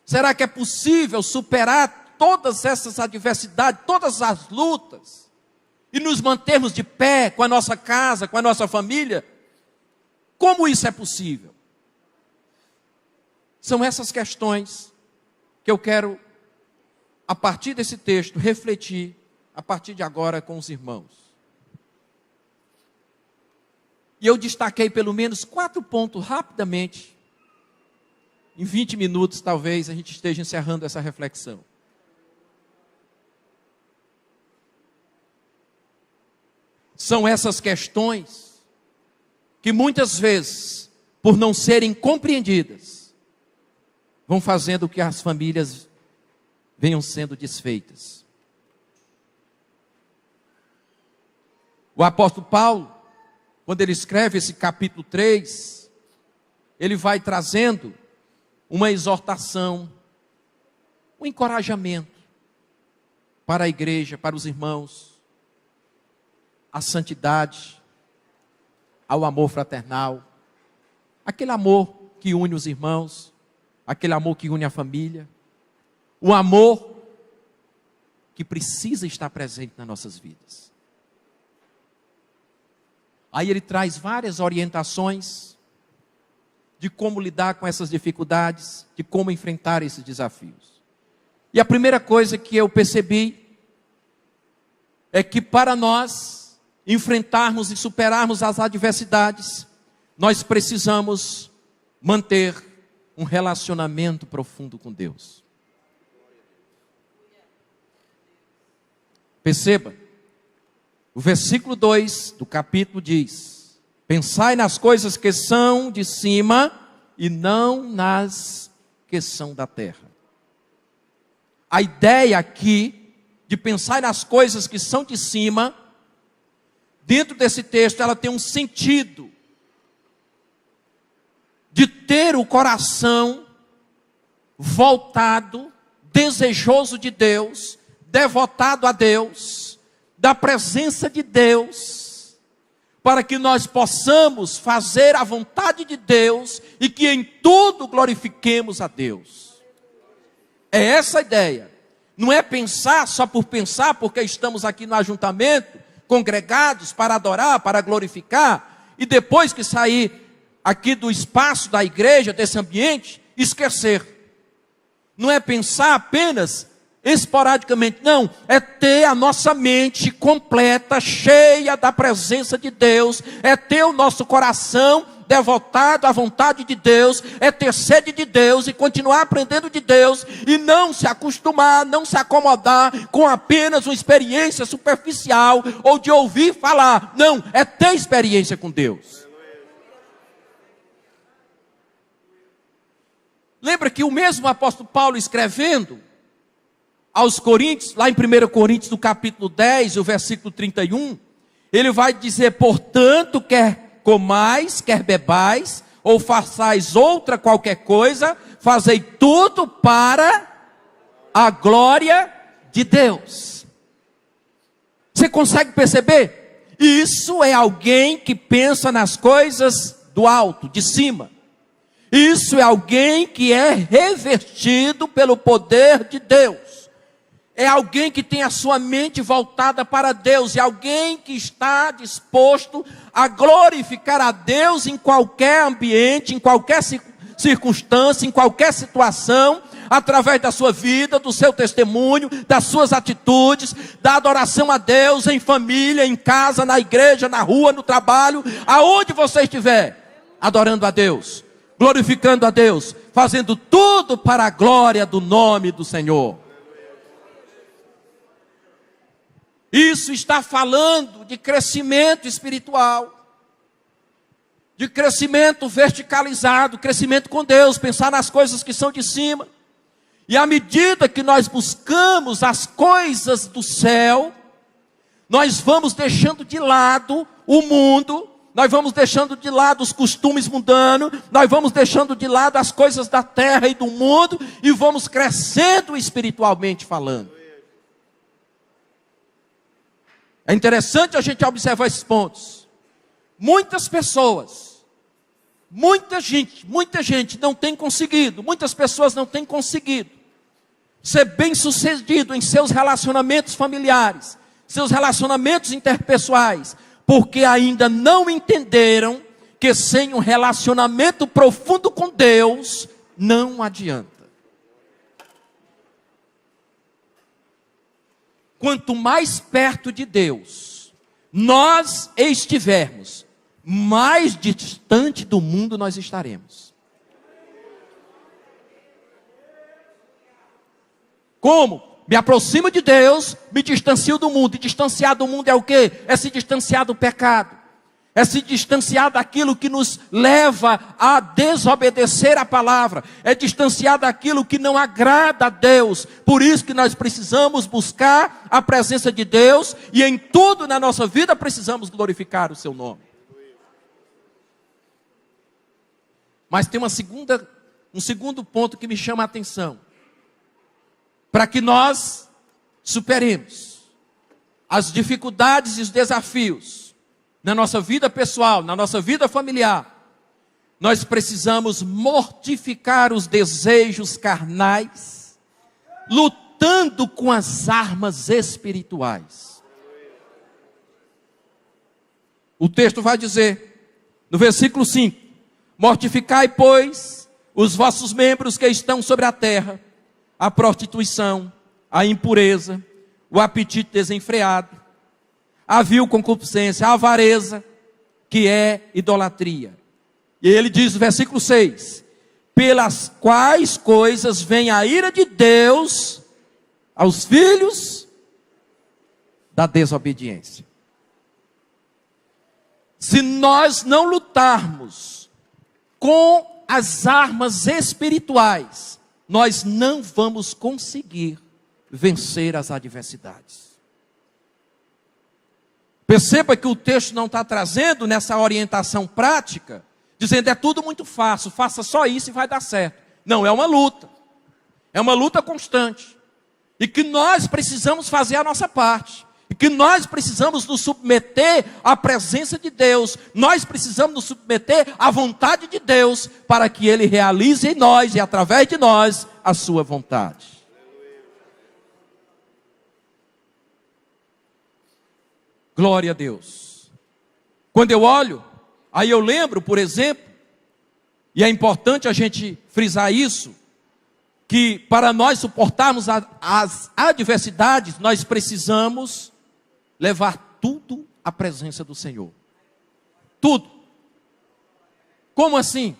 Será que é possível superar todas essas adversidades, todas as lutas, e nos mantermos de pé com a nossa casa, com a nossa família? Como isso é possível? São essas questões que eu quero, a partir desse texto, refletir a partir de agora com os irmãos. E eu destaquei pelo menos 4 pontos rapidamente. Em 20 minutos, talvez, a gente esteja encerrando essa reflexão. São essas questões que muitas vezes, por não serem compreendidas, vão fazendo que as famílias venham sendo desfeitas. O apóstolo Paulo, quando ele escreve esse capítulo 3, ele vai trazendo uma exortação, um encorajamento para a igreja, para os irmãos, à santidade, ao amor fraternal, aquele amor que une os irmãos, aquele amor que une a família, o amor que precisa estar presente nas nossas vidas. Aí ele traz várias orientações de como lidar com essas dificuldades, de como enfrentar esses desafios. E a primeira coisa que eu percebi é que para nós enfrentarmos e superarmos as adversidades, nós precisamos manter um relacionamento profundo com Deus. Perceba, o versículo 2 do capítulo diz: pensai nas coisas que são de cima e não nas que são da terra. A ideia aqui de pensar nas coisas que são de cima, dentro desse texto, ela tem um sentido de ter o coração voltado, desejoso de Deus, devotado a Deus, da presença de Deus, para que nós possamos fazer a vontade de Deus e que em tudo glorifiquemos a Deus. É essa a ideia. Não é pensar só por pensar, porque estamos aqui no ajuntamento, congregados para adorar, para glorificar, e depois que sair aqui do espaço da igreja, desse ambiente, esquecer. Não é pensar apenas esporadicamente, não, é ter a nossa mente completa, cheia da presença de Deus, é ter o nosso coração devotado à vontade de Deus, é ter sede de Deus e continuar aprendendo de Deus, e não se acostumar, não se acomodar com apenas uma experiência superficial, ou de ouvir falar, não, é ter experiência com Deus. Lembra que o mesmo apóstolo Paulo escrevendo aos Coríntios, lá em 1 Coríntios, no capítulo 10, o versículo 31, ele vai dizer: portanto, quer comais, quer bebais, ou façais outra qualquer coisa, fazei tudo para a glória de Deus. Você consegue perceber? Isso é alguém que pensa nas coisas do alto, de cima. Isso é alguém que é revestido pelo poder de Deus. É alguém que tem a sua mente voltada para Deus. É alguém que está disposto a glorificar a Deus em qualquer ambiente, em qualquer circunstância, em qualquer situação, através da sua vida, do seu testemunho, das suas atitudes, da adoração a Deus em família, em casa, na igreja, na rua, no trabalho, aonde você estiver, adorando a Deus, glorificando a Deus, fazendo tudo para a glória do nome do Senhor. Isso está falando de crescimento espiritual, de crescimento verticalizado, crescimento com Deus, pensar nas coisas que são de cima. E à medida que nós buscamos as coisas do céu, nós vamos deixando de lado o mundo, nós vamos deixando de lado os costumes mundanos, nós vamos deixando de lado as coisas da terra e do mundo, e vamos crescendo espiritualmente falando. É interessante a gente observar esses pontos. Muitas pessoas, muita gente não tem conseguido, muitas pessoas não têm conseguido ser bem-sucedido em seus relacionamentos familiares, seus relacionamentos interpessoais, porque ainda não entenderam que sem um relacionamento profundo com Deus, não adianta. Quanto mais perto de Deus nós estivermos, mais distante do mundo nós estaremos. Como? Me aproximo de Deus, me distancio do mundo. E distanciar do mundo é o quê? É se distanciar do pecado. É se distanciar daquilo que nos leva a desobedecer a palavra. É distanciar daquilo que não agrada a Deus. Por isso que nós precisamos buscar a presença de Deus. E em tudo na nossa vida precisamos glorificar o seu nome. Mas tem um segundo ponto que me chama a atenção. Para que nós superemos as dificuldades e os desafios na nossa vida pessoal, na nossa vida familiar, nós precisamos mortificar os desejos carnais, lutando com as armas espirituais. O texto vai dizer, no versículo 5, mortificai, pois, os vossos membros que estão sobre a terra, a prostituição, a impureza, o apetite desenfreado, a vil concupiscência, a avareza, que é idolatria. E ele diz no versículo 6, pelas quais coisas vem a ira de Deus aos filhos da desobediência. Se nós não lutarmos com as armas espirituais, nós não vamos conseguir vencer as adversidades. Perceba que o texto não está trazendo nessa orientação prática, dizendo é tudo muito fácil, faça só isso e vai dar certo. Não, é uma luta constante, e que nós precisamos fazer a nossa parte, e que nós precisamos nos submeter à presença de Deus, nós precisamos nos submeter à vontade de Deus, para que Ele realize em nós e através de nós a sua vontade. Glória a Deus. Quando eu olho, aí eu lembro, por exemplo, e é importante a gente frisar isso, que para nós suportarmos as adversidades, nós precisamos levar tudo à presença do Senhor. Tudo. Como assim?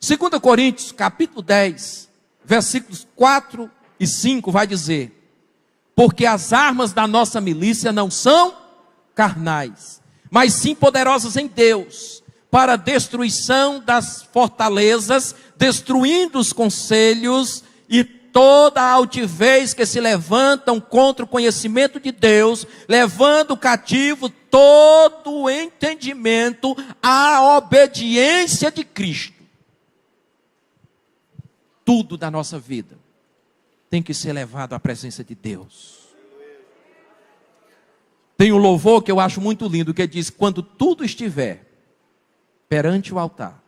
2 Coríntios, capítulo 10, versículos 4 e 5, vai dizer, porque as armas da nossa milícia não são carnais, mas sim poderosas em Deus, para a destruição das fortalezas, destruindo os conselhos e toda a altivez que se levantam contra o conhecimento de Deus, levando cativo todo o entendimento à obediência de Cristo. Tudo da nossa vida tem que ser levado à presença de Deus. Tem um louvor que eu acho muito lindo, que diz, quando tudo estiver perante o altar,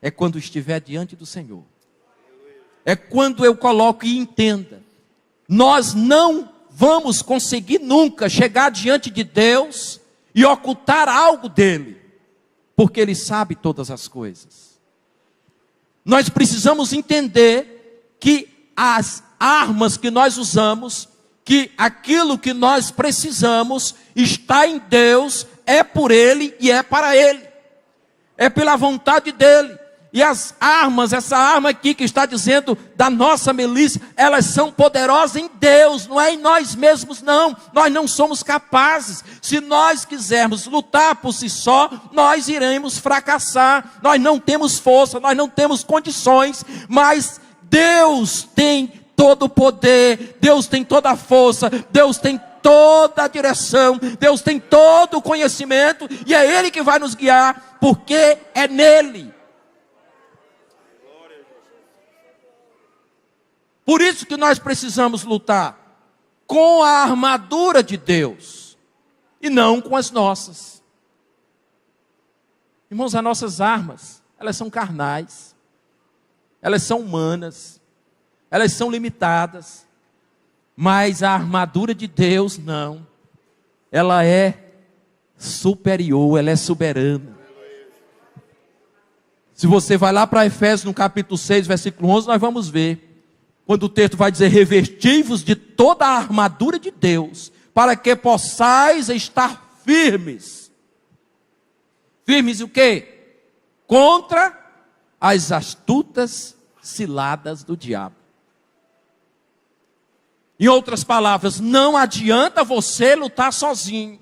é quando estiver diante do Senhor. É quando eu coloco e entenda, nós não vamos conseguir nunca chegar diante de Deus e ocultar algo dele, porque Ele sabe todas as coisas. Nós precisamos entender que as armas que nós usamos, que aquilo que nós precisamos está em Deus, é por Ele e é para Ele, é pela vontade dEle. E as armas, essa arma aqui que está dizendo da nossa milícia, elas são poderosas em Deus, não é em nós mesmos não, nós não somos capazes. Se nós quisermos lutar por si só, nós iremos fracassar, nós não temos força, nós não temos condições, mas Deus tem todo o poder, Deus tem toda a força, Deus tem toda a direção, Deus tem todo o conhecimento, e é Ele que vai nos guiar, porque é nele. Por isso que nós precisamos lutar com a armadura de Deus, e não com as nossas. Irmãos, as nossas armas, elas são carnais, elas são humanas, elas são limitadas, mas a armadura de Deus não, ela é superior, ela é soberana. Se você vai lá para Efésios, no capítulo 6, versículo 11, nós vamos ver, quando o texto vai dizer, revesti-vos de toda a armadura de Deus, para que possais estar firmes. Firmes o quê? Contra as astutas ciladas do diabo. Em outras palavras, não adianta você lutar sozinho.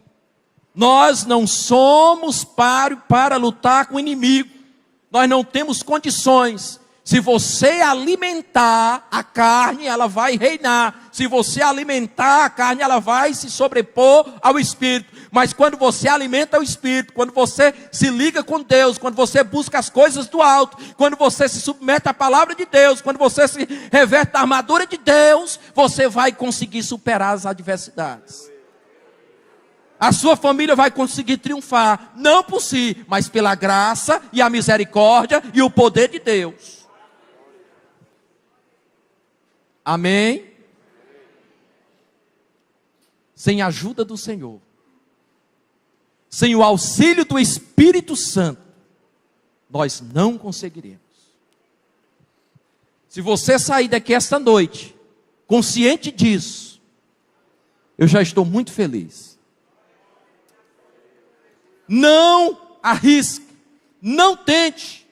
Nós não somos para lutar com o inimigo. Nós não temos condições. Se você alimentar a carne, ela vai reinar. Se você alimentar a carne, ela vai se sobrepor ao Espírito. Mas quando você alimenta o Espírito, quando você se liga com Deus, quando você busca as coisas do alto, quando você se submete à palavra de Deus, quando você se reveste da armadura de Deus, você vai conseguir superar as adversidades. A sua família vai conseguir triunfar, não por si, mas pela graça e a misericórdia e o poder de Deus. Amém? Sem a ajuda do Senhor, sem o auxílio do Espírito Santo, nós não conseguiremos. Se você sair daqui esta noite, consciente disso, eu já estou muito feliz. Não arrisque, não tente,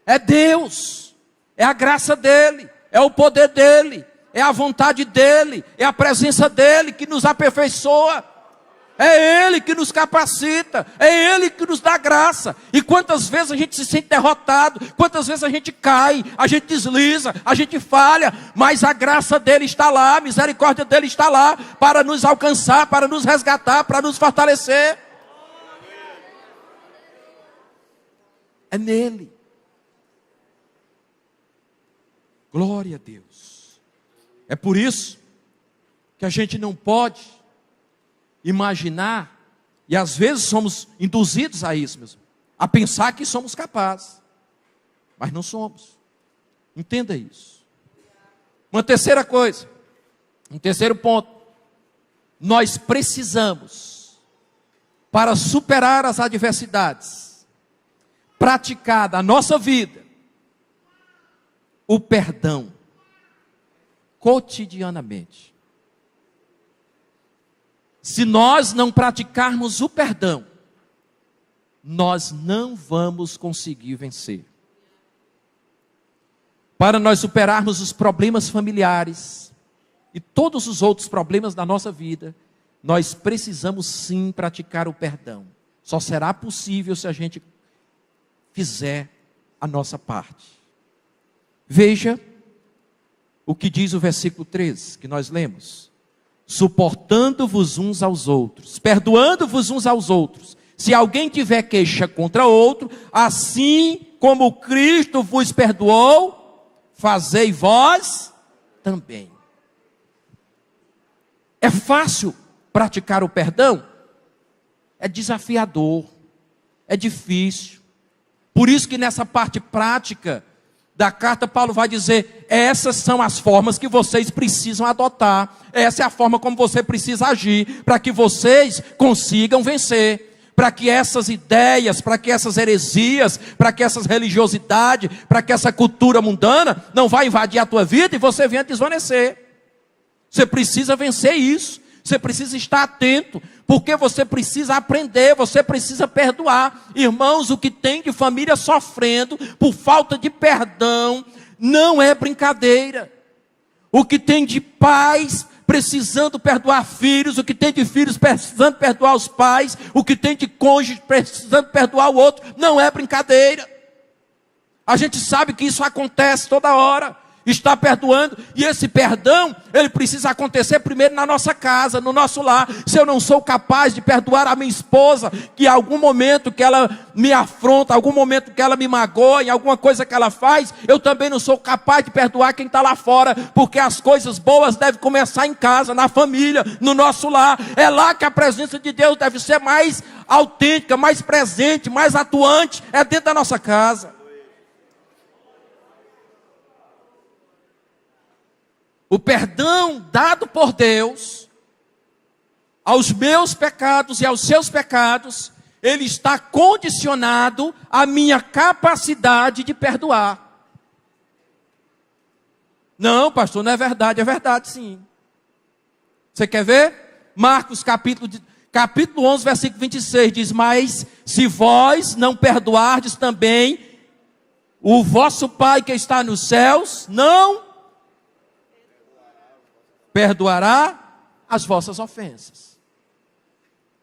é Deus, é a graça dEle, é o poder dEle, é a vontade dEle, é a presença dEle que nos aperfeiçoa, é Ele que nos capacita, é Ele que nos dá graça. E quantas vezes a gente se sente derrotado, quantas vezes a gente cai, a gente desliza, a gente falha, mas a graça dEle está lá, a misericórdia dEle está lá, para nos alcançar, para nos resgatar, para nos fortalecer. É nele. Glória a Deus. É por isso que a gente não pode imaginar, e às vezes somos induzidos a isso mesmo, a pensar que somos capazes, mas não somos. Entenda isso. Uma terceira coisa, um terceiro ponto, nós precisamos, para superar as adversidades, praticar na nossa vida o perdão cotidianamente. Se nós não praticarmos o perdão, nós não vamos conseguir vencer. Para nós superarmos os problemas familiares e todos os outros problemas da nossa vida, nós precisamos sim praticar o perdão. Só será possível se a gente fizer a nossa parte. Veja o que diz o versículo 13, que nós lemos. Suportando-vos uns aos outros, perdoando-vos uns aos outros. Se alguém tiver queixa contra outro, assim como Cristo vos perdoou, fazei vós também. É fácil praticar o perdão? É desafiador, é difícil. Por isso que nessa parte prática da carta, Paulo vai dizer, essas são as formas que vocês precisam adotar, essa é a forma como você precisa agir, para que vocês consigam vencer, para que essas ideias, para que essas heresias, para que essas religiosidades, para que essa cultura mundana não vá invadir a tua vida e você venha desvanecer. Você precisa vencer isso. Você precisa estar atento, porque você precisa aprender, você precisa perdoar. Irmãos, o que tem de família sofrendo por falta de perdão não é brincadeira. O que tem de pais precisando perdoar filhos, o que tem de filhos precisando perdoar os pais, o que tem de cônjuge precisando perdoar o outro, não é brincadeira. A gente sabe que isso acontece toda hora. Está perdoando, e esse perdão, ele precisa acontecer primeiro na nossa casa, no nosso lar. Se eu não sou capaz de perdoar a minha esposa, que em algum momento que ela me afronta, algum momento que ela me magoa, em alguma coisa que ela faz, eu também não sou capaz de perdoar quem está lá fora, porque as coisas boas devem começar em casa, na família, no nosso lar. É lá que a presença de Deus deve ser mais autêntica, mais presente, mais atuante, é dentro da nossa casa. O perdão dado por Deus aos meus pecados e aos seus pecados ele está condicionado à minha capacidade de perdoar. Não, pastor, não é verdade sim. Você quer ver? Marcos capítulo 11, versículo 26 diz: mas se vós não perdoardes também, o vosso Pai que está nos céus não perdoará as vossas ofensas.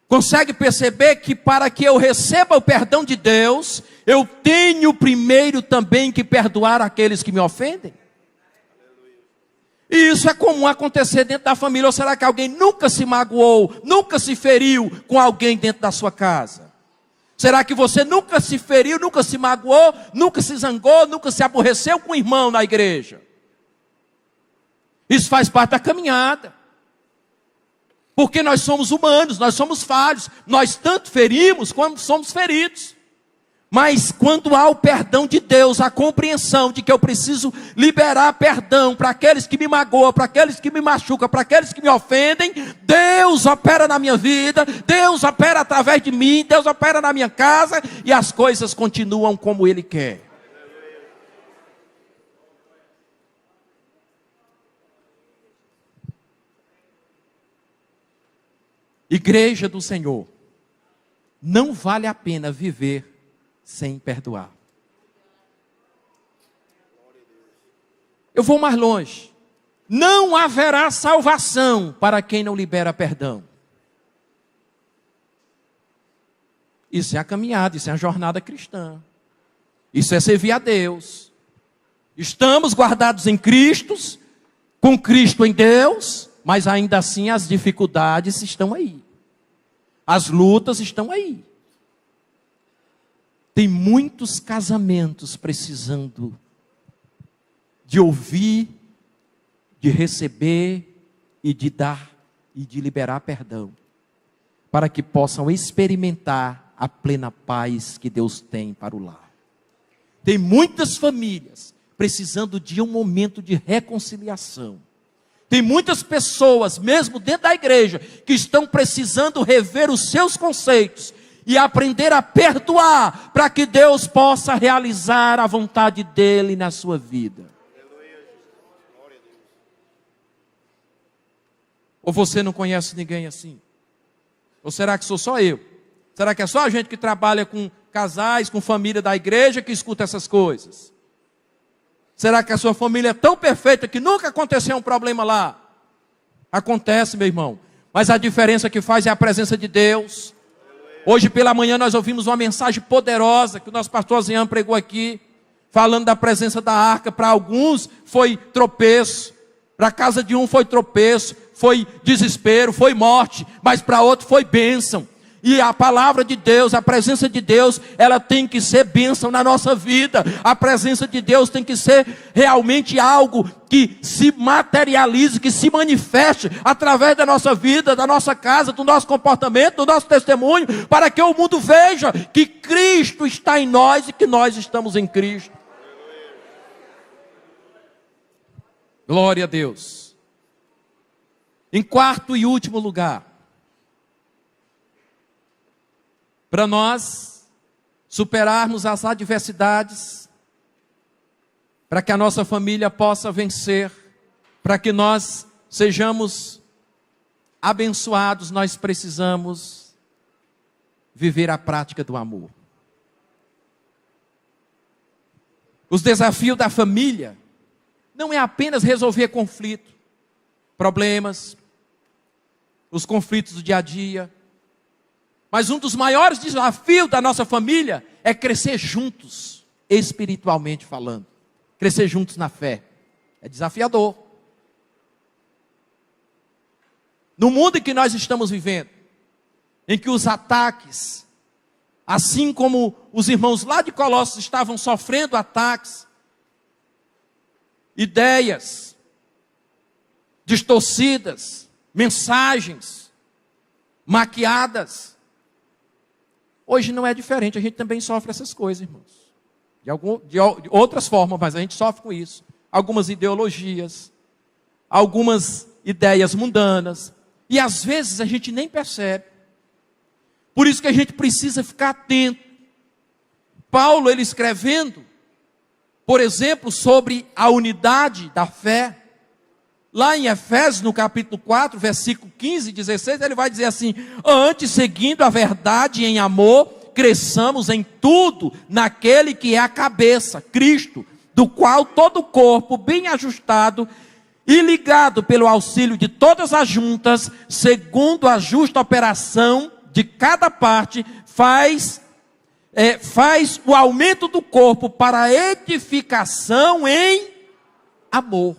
Consegue perceber que para que eu receba o perdão de Deus, eu tenho primeiro também que perdoar aqueles que me ofendem? E isso é comum acontecer dentro da família. Ou será que alguém nunca se magoou, nunca se feriu com alguém dentro da sua casa? Será que você nunca se feriu, nunca se magoou, nunca se zangou, nunca se aborreceu com um irmão na igreja? Isso faz parte da caminhada. Porque nós somos humanos, nós somos falhos. Nós tanto ferimos quanto somos feridos. Mas quando há o perdão de Deus, a compreensão de que eu preciso liberar perdão para aqueles que me magoam, para aqueles que me machucam, para aqueles que me ofendem, Deus opera na minha vida, Deus opera através de mim, Deus opera na minha casa e as coisas continuam como Ele quer. Igreja do Senhor, não vale a pena viver sem perdoar. Eu vou mais longe. Não haverá salvação para quem não libera perdão. Isso é a caminhada, isso é a jornada cristã. Isso é servir a Deus. Estamos guardados em Cristo, com Cristo em Deus, mas ainda assim as dificuldades estão aí. As lutas estão aí. Tem muitos casamentos precisando de ouvir, de receber e de dar e de liberar perdão, para que possam experimentar a plena paz que Deus tem para o lar. Tem muitas famílias precisando de um momento de reconciliação. Tem muitas pessoas, mesmo dentro da igreja, que estão precisando rever os seus conceitos e aprender a perdoar, para que Deus possa realizar a vontade dEle na sua vida. Ou você não conhece ninguém assim? Ou será que sou só eu? Será que é só a gente que trabalha com casais, com família da igreja, que escuta essas coisas? Será que a sua família é tão perfeita que nunca aconteceu um problema lá? Acontece, meu irmão. Mas a diferença que faz é a presença de Deus. Hoje pela manhã nós ouvimos uma mensagem poderosa que o nosso pastor Zian pregou aqui, falando da presença da arca. Para alguns foi tropeço, para a casa de um foi tropeço, foi desespero, foi morte, mas para outro foi bênção. E a palavra de Deus, a presença de Deus, ela tem que ser bênção na nossa vida. A presença de Deus tem que ser realmente algo que se materialize, que se manifeste através da nossa vida, da nossa casa, do nosso comportamento, do nosso testemunho, para que o mundo veja que Cristo está em nós e que nós estamos em Cristo. Glória a Deus. Em quarto e último lugar, para nós superarmos as adversidades, para que a nossa família possa vencer, para que nós sejamos abençoados, nós precisamos viver a prática do amor. Os desafios da família não é apenas resolver conflito, problemas, os conflitos do dia a dia, mas um dos maiores desafios da nossa família é crescer juntos, espiritualmente falando. Crescer juntos na fé. É desafiador. No mundo em que nós estamos vivendo, em que os ataques, assim como os irmãos lá de Colossos estavam sofrendo ataques, ideias distorcidas, mensagens maquiadas, hoje não é diferente, a gente também sofre essas coisas, irmãos. De outras formas, mas a gente sofre com isso. Algumas ideologias, algumas ideias mundanas, e às vezes a gente nem percebe. Por isso que a gente precisa ficar atento. Paulo, ele escrevendo, por exemplo, sobre a unidade da fé, lá em Efésios, no capítulo 4, versículo 15 e 16, ele vai dizer assim: antes, seguindo a verdade em amor, cresçamos em tudo naquele que é a cabeça, Cristo, do qual todo o corpo, bem ajustado e ligado pelo auxílio de todas as juntas, segundo a justa operação de cada parte, faz o aumento do corpo para a edificação em amor.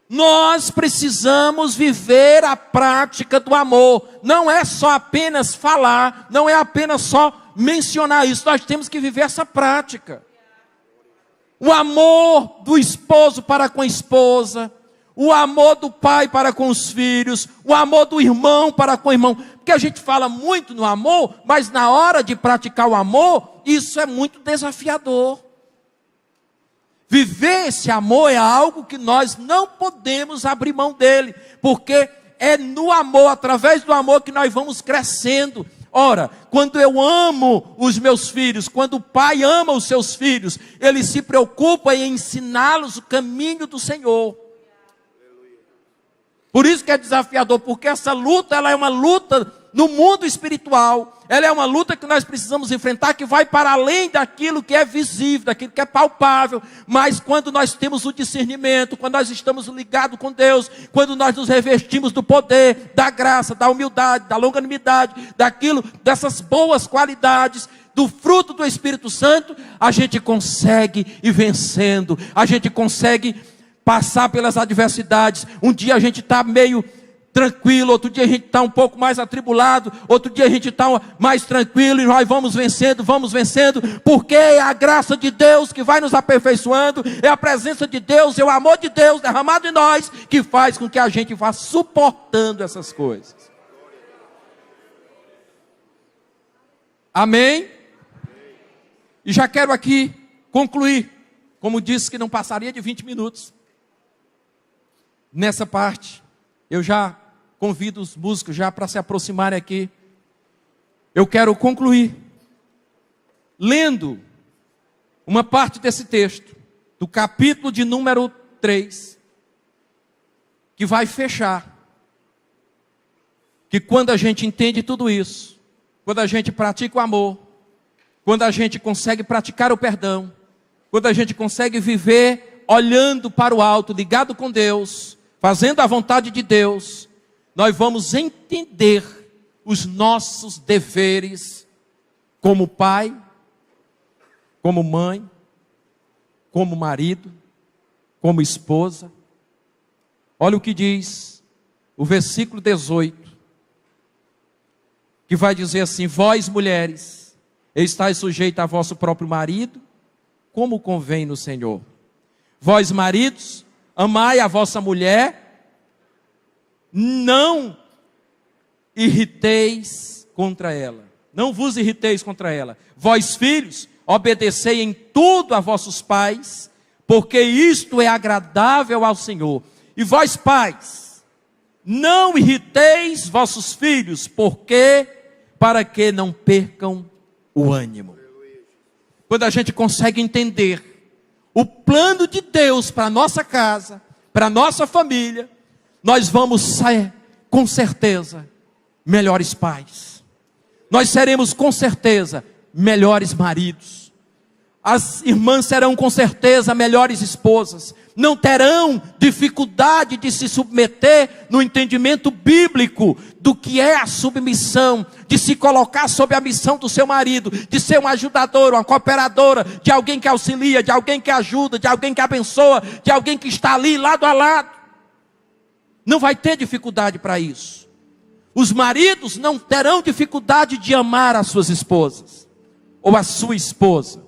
Nós precisamos viver a prática do amor. Não é só apenas falar, não é apenas só mencionar isso. Nós temos que viver essa prática. O amor do esposo para com a esposa, o amor do pai para com os filhos, o amor do irmão para com o irmão. Porque a gente fala muito no amor, mas na hora de praticar o amor, isso é muito desafiador. Viver esse amor é algo que nós não podemos abrir mão dele, porque é no amor, através do amor, que nós vamos crescendo. Ora, quando eu amo os meus filhos, quando o pai ama os seus filhos, ele se preocupa em ensiná-los o caminho do Senhor. Por isso que é desafiador, porque essa luta, ela é uma luta no mundo espiritual. Ela é uma luta que nós precisamos enfrentar, que vai para além daquilo que é visível, daquilo que é palpável. Mas quando nós temos o discernimento, quando nós estamos ligados com Deus, quando nós nos revestimos do poder, da graça, da humildade, da longanimidade, dessas boas qualidades, do fruto do Espírito Santo, a gente consegue ir vencendo, a gente consegue passar pelas adversidades. Um dia a gente está meio tranquilo, outro dia a gente está um pouco mais atribulado, outro dia a gente está mais tranquilo, e nós vamos vencendo, porque é a graça de Deus que vai nos aperfeiçoando, é a presença de Deus, é o amor de Deus derramado em nós, que faz com que a gente vá suportando essas coisas. Amém? E já quero aqui concluir, como disse que não passaria de 20 minutos, nessa parte. Eu já convido os músicos já para se aproximarem aqui. Eu quero concluir lendo uma parte desse texto, do capítulo de número 3, que vai fechar. Que quando a gente entende tudo isso, quando a gente pratica o amor, quando a gente consegue praticar o perdão, quando a gente consegue viver olhando para o alto, ligado com Deus, fazendo a vontade de Deus, nós vamos entender os nossos deveres como pai, como mãe, como marido, como esposa. Olha o que diz o versículo 18, que vai dizer assim: vós mulheres, estáis sujeitas a vosso próprio marido, como convém no Senhor. Vós maridos, amai a vossa mulher, não irriteis contra ela, não vos irriteis contra ela. Vós filhos, obedecei em tudo a vossos pais, porque isto é agradável ao Senhor. E vós pais, não irriteis vossos filhos, para que não percam o ânimo. Quando a gente consegue entender o plano de Deus para a nossa casa, para a nossa família, nós vamos ser, com certeza, melhores pais. Nós seremos, com certeza, melhores maridos. As irmãs serão, com certeza, melhores esposas. Não terão dificuldade de se submeter no entendimento bíblico do que é a submissão, de se colocar sob a missão do seu marido, de ser uma ajudadora, uma cooperadora, de alguém que auxilia, de alguém que ajuda, de alguém que abençoa, de alguém que está ali lado a lado. Não vai ter dificuldade para isso. Os maridos não terão dificuldade de amar as suas esposas, ou a sua esposa.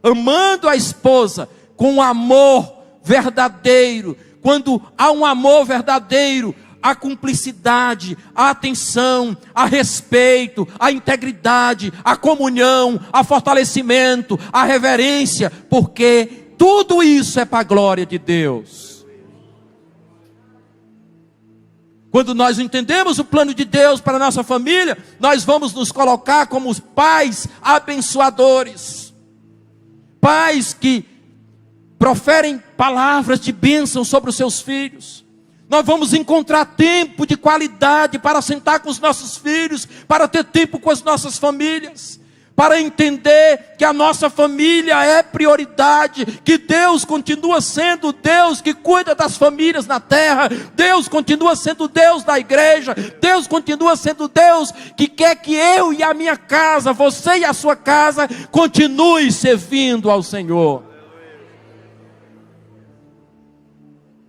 Amando a esposa com amor verdadeiro. Quando há um amor verdadeiro, há cumplicidade, há atenção, há respeito, há integridade, há comunhão, há fortalecimento, há reverência, porque tudo isso é para a glória de Deus. Quando nós entendemos o plano de Deus para a nossa família, nós vamos nos colocar como os pais abençoadores. Pais que proferem palavras de bênção sobre os seus filhos. Nós vamos encontrar tempo de qualidade para sentar com os nossos filhos, para ter tempo com as nossas famílias, para entender que a nossa família é prioridade, que Deus continua sendo o Deus que cuida das famílias na terra, Deus continua sendo o Deus da igreja, Deus continua sendo o Deus que quer que eu e a minha casa, você e a sua casa, continue servindo ao Senhor.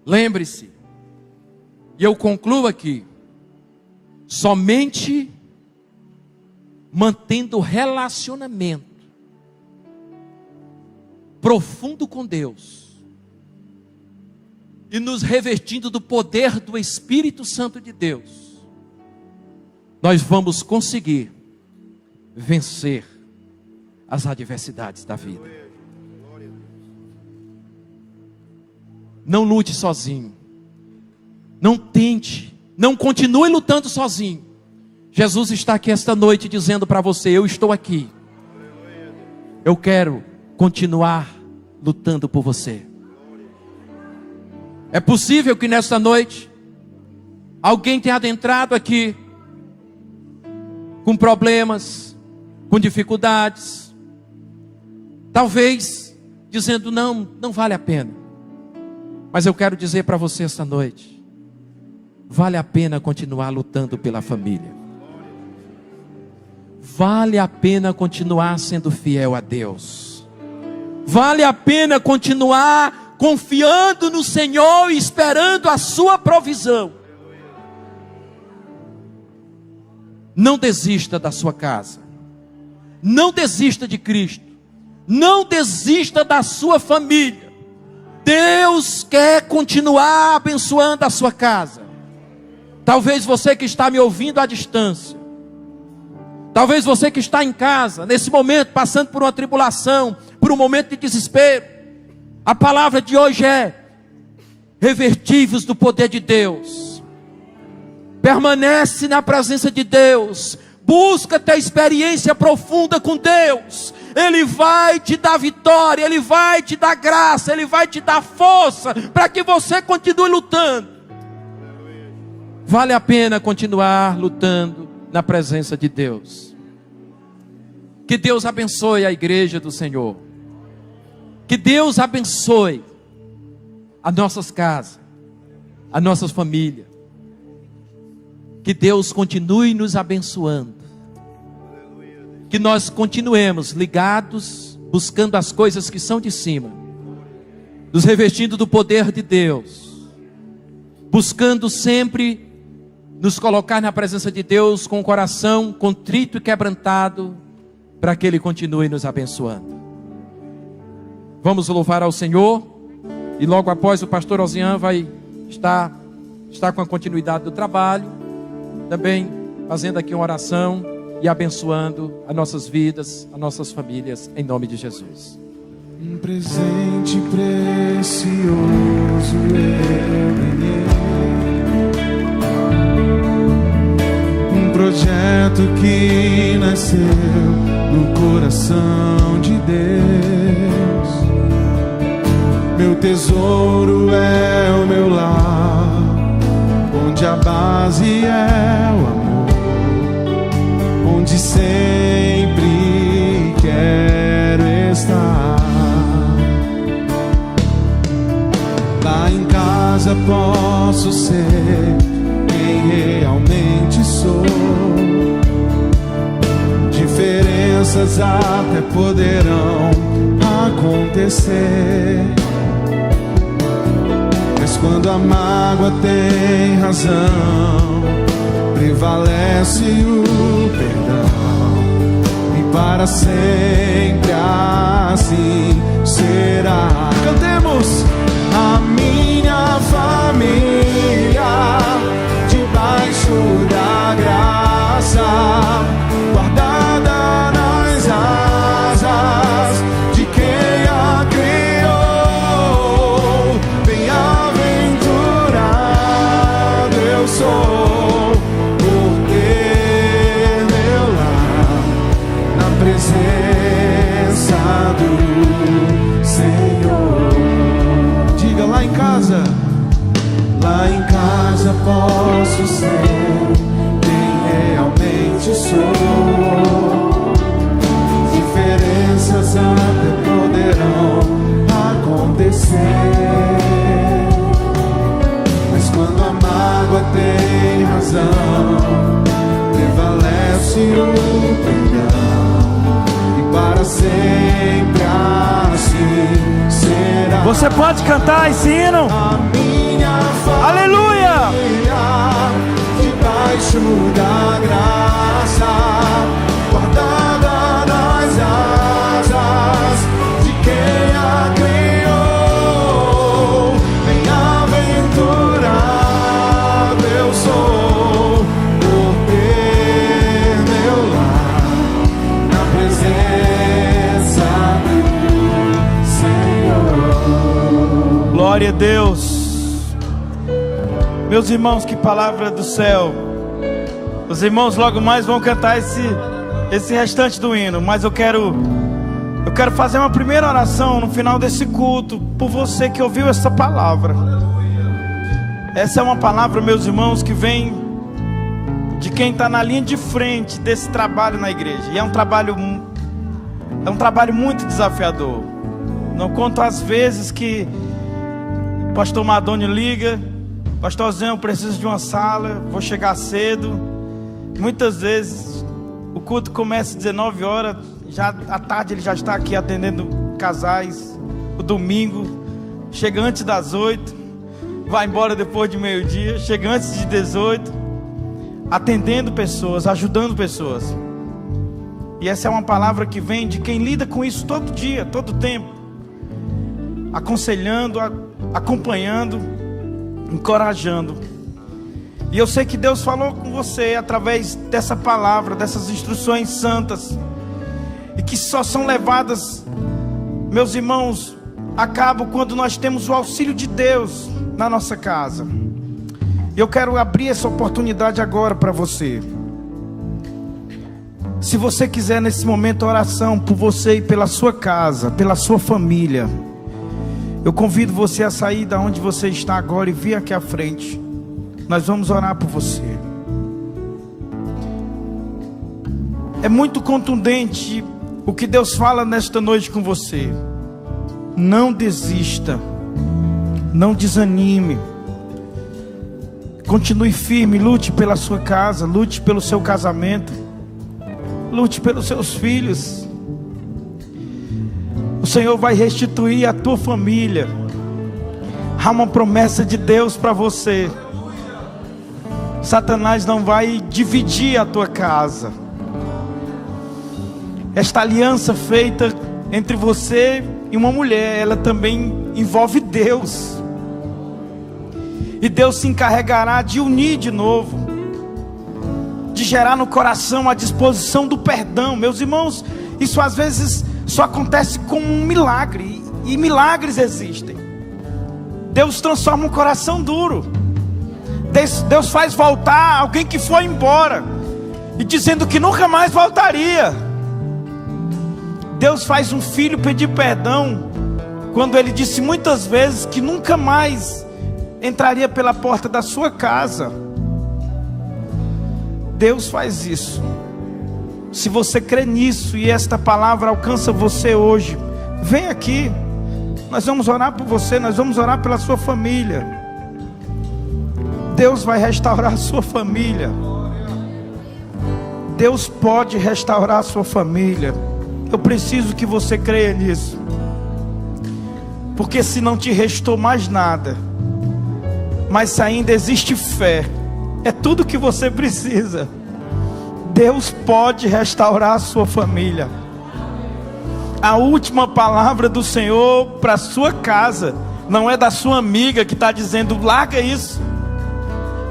Lembre-se, e eu concluo aqui, somente mantendo relacionamento profundo com Deus e nos revestindo do poder do Espírito Santo de Deus, nós vamos conseguir vencer as adversidades da vida. Não lute sozinho, não tente, não continue lutando sozinho. Jesus está aqui esta noite dizendo para você: eu estou aqui, eu quero continuar lutando por você. É possível que nesta noite alguém tenha adentrado aqui com problemas, com dificuldades, talvez dizendo não vale a pena. Mas eu quero dizer para você esta noite: vale a pena continuar lutando pela família. Vale a pena continuar sendo fiel a Deus. Vale a pena continuar confiando no Senhor e esperando a sua provisão. Não desista da sua casa. Não desista de Cristo. Não desista da sua família. Deus quer continuar abençoando a sua casa. Talvez você que está me ouvindo à distância, talvez você que está em casa, nesse momento, passando por uma tribulação, por um momento de desespero, a palavra de hoje é: revertivos do poder de Deus. Permanece na presença de Deus, busca ter experiência profunda com Deus. Ele vai te dar vitória, Ele vai te dar graça, Ele vai te dar força, para que você continue lutando. Vale a pena continuar lutando na presença de Deus. Que Deus abençoe a igreja do Senhor. Que Deus abençoe as nossas casas, a nossas famílias. Que Deus continue nos abençoando. Que nós continuemos ligados, buscando as coisas que são de cima, nos revestindo do poder de Deus, buscando sempre nos colocar na presença de Deus com o coração contrito e quebrantado, para que Ele continue nos abençoando. Vamos louvar ao Senhor, e logo após o pastor Ozian vai estar com a continuidade do trabalho, também fazendo aqui uma oração e abençoando as nossas vidas, as nossas famílias, em nome de Jesus. Um presente precioso eu ganhei, um projeto que nasceu no coração de Deus. Meu tesouro é o meu lar, onde a base é o amor, onde sempre quero estar. Lá em casa posso ser quem realmente sou. Diferenças até poderão acontecer, mas quando a mágoa tem razão, prevalece o perdão, e para sempre assim será. Cantemos! A minha família, debaixo da graça, guardada nas asas de quem a criou. Bem-aventurado eu sou. Lá em casa posso ser quem realmente sou. Diferenças até poderão acontecer, mas quando a mágoa tem razão, prevalece o perdão, e para sempre assim será. Você pode cantar esse hino? A minha família, Aleluia! debaixo da graça, guardada nas asas de quem a criou. Bem-aventurado eu sou por ter meu lar na presença do Senhor. Glória a Deus. Meus irmãos, que palavra do céu. Os irmãos logo mais vão cantar esse restante do hino, mas eu quero fazer uma primeira oração no final desse culto por você que ouviu essa palavra. Essa é uma palavra, meus irmãos, que vem de quem está na linha de frente desse trabalho na igreja. E é um trabalho muito desafiador. Não conto as vezes que o pastor Madônio liga: pastorzão, eu preciso de uma sala, vou chegar cedo. Muitas vezes o culto começa às 19 horas, já à tarde ele já está aqui atendendo casais. O domingo chega antes das 8, vai embora depois de meio-dia, chega antes de 18, atendendo pessoas, ajudando pessoas. E essa é uma palavra que vem de quem lida com isso todo dia, todo tempo, aconselhando, acompanhando, encorajando. E eu sei que Deus falou com você através dessa palavra, dessas instruções santas, e que só são levadas, meus irmãos, a cabo quando nós temos o auxílio de Deus na nossa casa. E eu quero abrir essa oportunidade agora para você. Se você quiser nesse momento oração por você e pela sua casa, pela sua família, eu convido você a sair da onde você está agora e vir aqui à frente. Nós vamos orar por você. É muito contundente o que Deus fala nesta noite com você. Não desista, não desanime, continue firme, lute pela sua casa, lute pelo seu casamento, lute pelos seus filhos. O Senhor vai restituir a tua família. Há uma promessa de Deus para você. Satanás não vai dividir a tua casa. Esta aliança feita entre você e uma mulher, ela também envolve Deus. E Deus se encarregará de unir de novo, de gerar no coração a disposição do perdão. Meus irmãos, isso às vezes só acontece como um milagre, e milagres existem. Deus transforma um coração duro. Deus faz voltar alguém que foi embora, e dizendo que nunca mais voltaria. Deus faz um filho pedir perdão, quando ele disse muitas vezes que nunca mais entraria pela porta da sua casa. Deus faz isso. Se você crê nisso e esta palavra alcança você hoje, vem aqui. Nós vamos orar por você, nós vamos orar pela sua família. Deus vai restaurar a sua família. Deus pode restaurar a sua família. Eu preciso que você creia nisso. Porque se não te restou mais nada, mas se ainda existe fé, é tudo que você precisa. Deus pode restaurar a sua família. A última palavra do Senhor para a sua casa não é da sua amiga que está dizendo larga isso.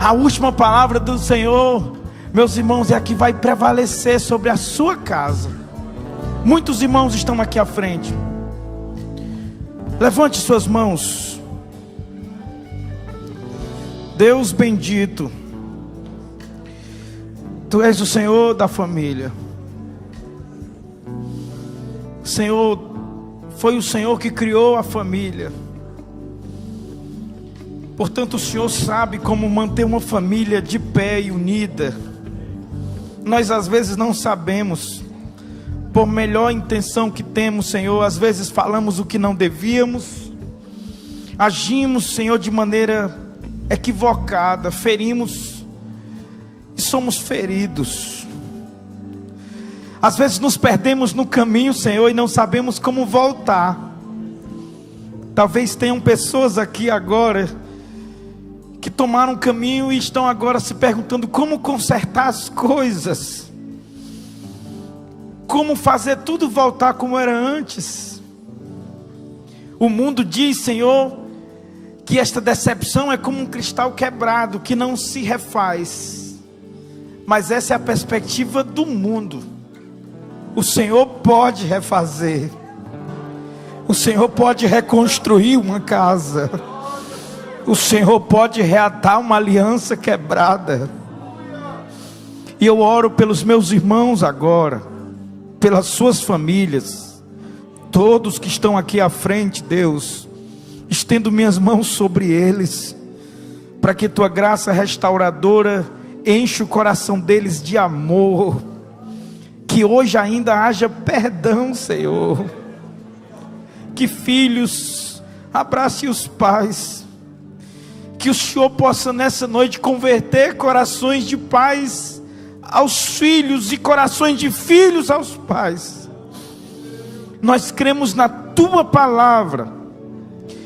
A última palavra do Senhor, meus irmãos, é a que vai prevalecer sobre a sua casa. Muitos irmãos estão aqui à frente. Levante suas mãos. Deus bendito, Tu és o Senhor da família. Senhor, foi o Senhor que criou a família. Portanto, o Senhor sabe como manter uma família de pé e unida. Nós às vezes não sabemos, por melhor intenção que temos, Senhor, às vezes falamos o que não devíamos, agimos, Senhor, de maneira equivocada, ferimos e somos feridos. Às vezes nos perdemos no caminho, Senhor, e não sabemos como voltar. Talvez tenham pessoas aqui agora que tomaram um caminho e estão agora se perguntando como consertar as coisas, como fazer tudo voltar como era antes. O mundo diz, Senhor, que esta decepção é como um cristal quebrado que não se refaz, mas essa é a perspectiva do mundo. O Senhor pode refazer, o Senhor pode reconstruir uma casa, o Senhor pode reatar uma aliança quebrada. E eu oro pelos meus irmãos agora, pelas suas famílias, todos que estão aqui à frente, Deus, estendo minhas mãos sobre eles, para que tua graça restauradora enche o coração deles de amor, que hoje ainda haja perdão, Senhor, que filhos abracem os pais, que o Senhor possa nessa noite converter corações de pais aos filhos e corações de filhos aos pais. Nós cremos na tua palavra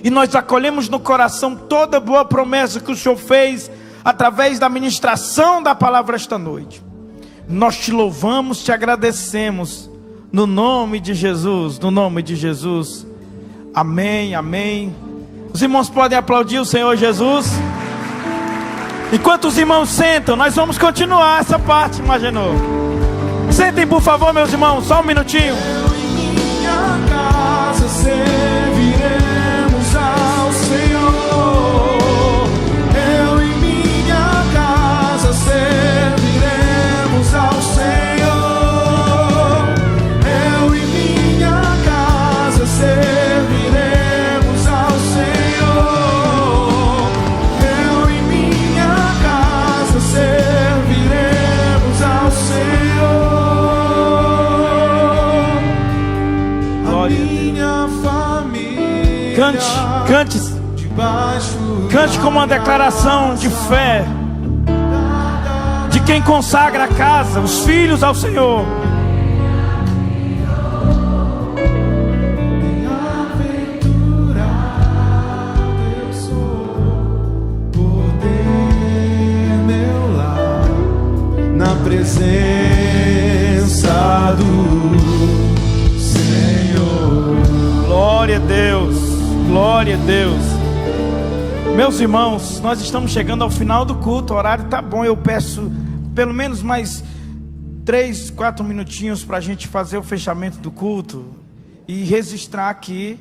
e nós acolhemos no coração toda boa promessa que o Senhor fez através da ministração da palavra esta noite. Nós te louvamos, te agradecemos no nome de Jesus, no nome de Jesus. Amém, amém. Os irmãos podem aplaudir o Senhor Jesus. Enquanto os irmãos sentam, nós vamos continuar essa parte, imaginou? Sentem, por favor, meus irmãos, só um minutinho. Eu e minha casa serviremos ao Senhor. Eu e minha casa serviremos ao Senhor. Eu e minha casa serviremos ao Senhor. Eu e minha casa serviremos ao Senhor. Minha família, Cante como uma declaração de fé de quem consagra a casa, os filhos ao Senhor. bem-aventurado eu sou por ter meu lar na presença do Senhor. Glória a Deus, glória a Deus. Meus irmãos, nós estamos chegando ao final do culto, o horário está bom, eu peço pelo menos mais 3, 4 minutinhos para a gente fazer o fechamento do culto e registrar aqui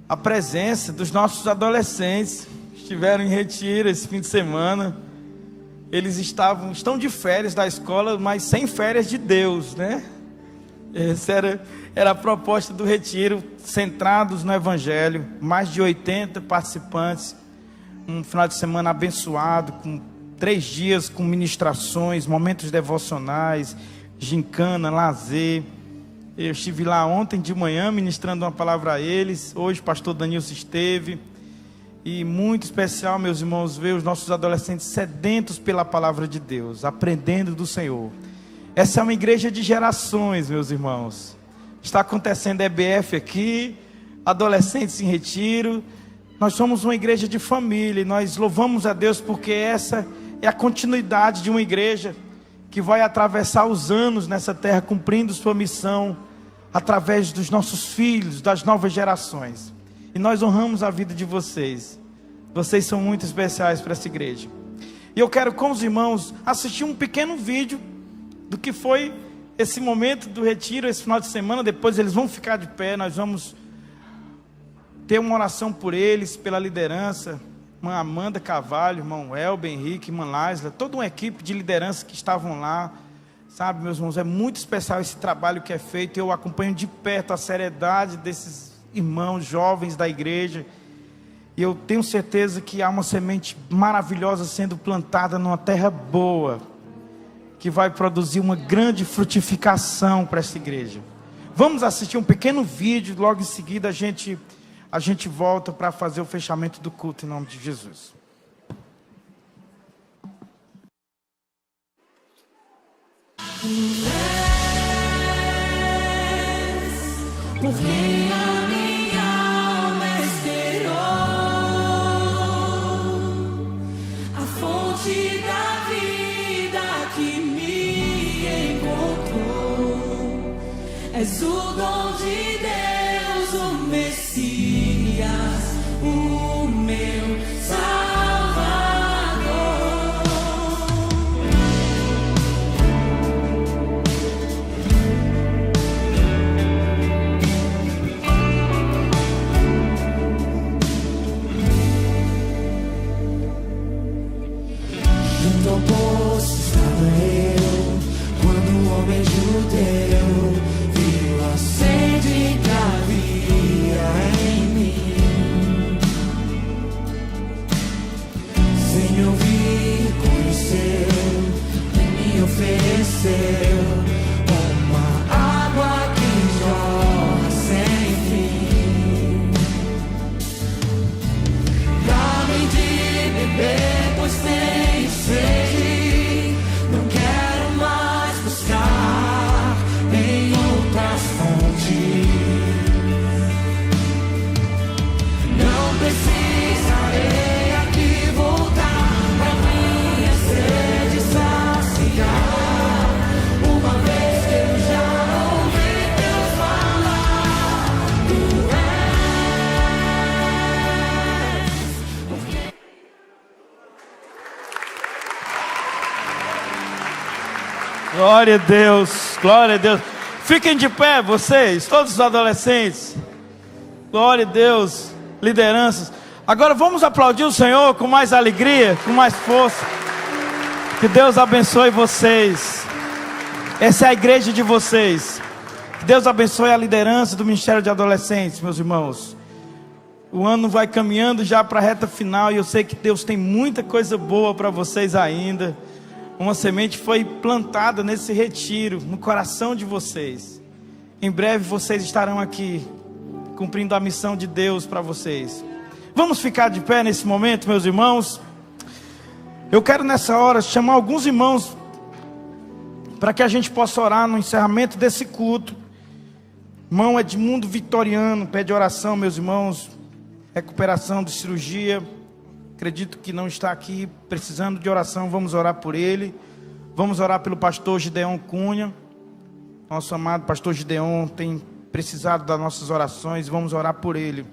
a presença dos nossos adolescentes que estiveram em retiro esse fim de semana. Eles estão de férias da escola, mas sem férias de Deus, né? Essa era a proposta do retiro, centrados no Evangelho. Mais de 80 participantes, um final de semana abençoado, com 3 dias com ministrações, momentos devocionais, gincana, lazer. Eu estive lá ontem de manhã ministrando uma palavra a eles. Hoje o pastor Danilson esteve. E muito especial, meus irmãos, ver os nossos adolescentes sedentos pela palavra de Deus, aprendendo do Senhor. Essa é uma igreja de gerações, meus irmãos. Está acontecendo EBF aqui, adolescentes em retiro. Nós somos uma igreja de família e nós louvamos a Deus porque essa é a continuidade de uma igreja que vai atravessar os anos nessa terra, cumprindo sua missão através dos nossos filhos, das novas gerações. E nós honramos a vida de vocês. Vocês são muito especiais para essa igreja. E eu quero com os irmãos assistir um pequeno vídeo do que foi esse momento do retiro, esse final de semana. Depois eles vão ficar de pé, nós vamos ter uma oração por eles, pela liderança, irmã Amanda Carvalho, irmão Elber Henrique, irmã Laisla, toda uma equipe de liderança que estavam lá, sabe, meus irmãos, é muito especial esse trabalho que é feito. Eu acompanho de perto a seriedade desses irmãos jovens da igreja, E eu tenho certeza que há uma semente maravilhosa sendo plantada numa terra boa, que vai produzir uma grande frutificação para essa igreja. Vamos assistir um pequeno vídeo, logo em seguida a gente volta para fazer o fechamento do culto em nome de Jesus. Porque a minha alma esperou a fonte da vida que me encontrou. És o dom de Deus, o Messias, o meu Salvador. No poço estava eu, quando o homem judeu viu a sede que havia em mim. Sem me ouvir, conheceu e me ofereceu uma água que jorra sem fim. Dá-me de beber, pois tenho sede, não quero mais buscar em outras fontes. Não precisarei aqui voltar pra minha sede saciar, uma vez que eu já ouvi Deus falar. Glória a Deus, glória a Deus. Fiquem de pé, vocês, todos os adolescentes. Glória a Deus, lideranças. Agora vamos aplaudir o Senhor com mais alegria, com mais força. Que Deus abençoe vocês. Essa é a igreja de vocês. Que Deus abençoe a liderança do Ministério de Adolescentes, meus irmãos. O ano vai caminhando já para a reta final e eu sei que Deus tem muita coisa boa para vocês ainda. Uma semente foi plantada nesse retiro, no coração de vocês. Em breve vocês estarão aqui, cumprindo a missão de Deus para vocês. Vamos ficar de pé nesse momento, meus irmãos. Eu quero nessa hora chamar alguns irmãos, para que a gente possa orar no encerramento desse culto. Irmão Edmundo Vitoriano, pede oração, meus irmãos. Recuperação de cirurgia. Acredito que não está aqui, precisando de oração, vamos orar por ele. Vamos orar pelo pastor Gideon Cunha. Nosso amado pastor Gideon tem precisado das nossas orações, vamos orar por ele.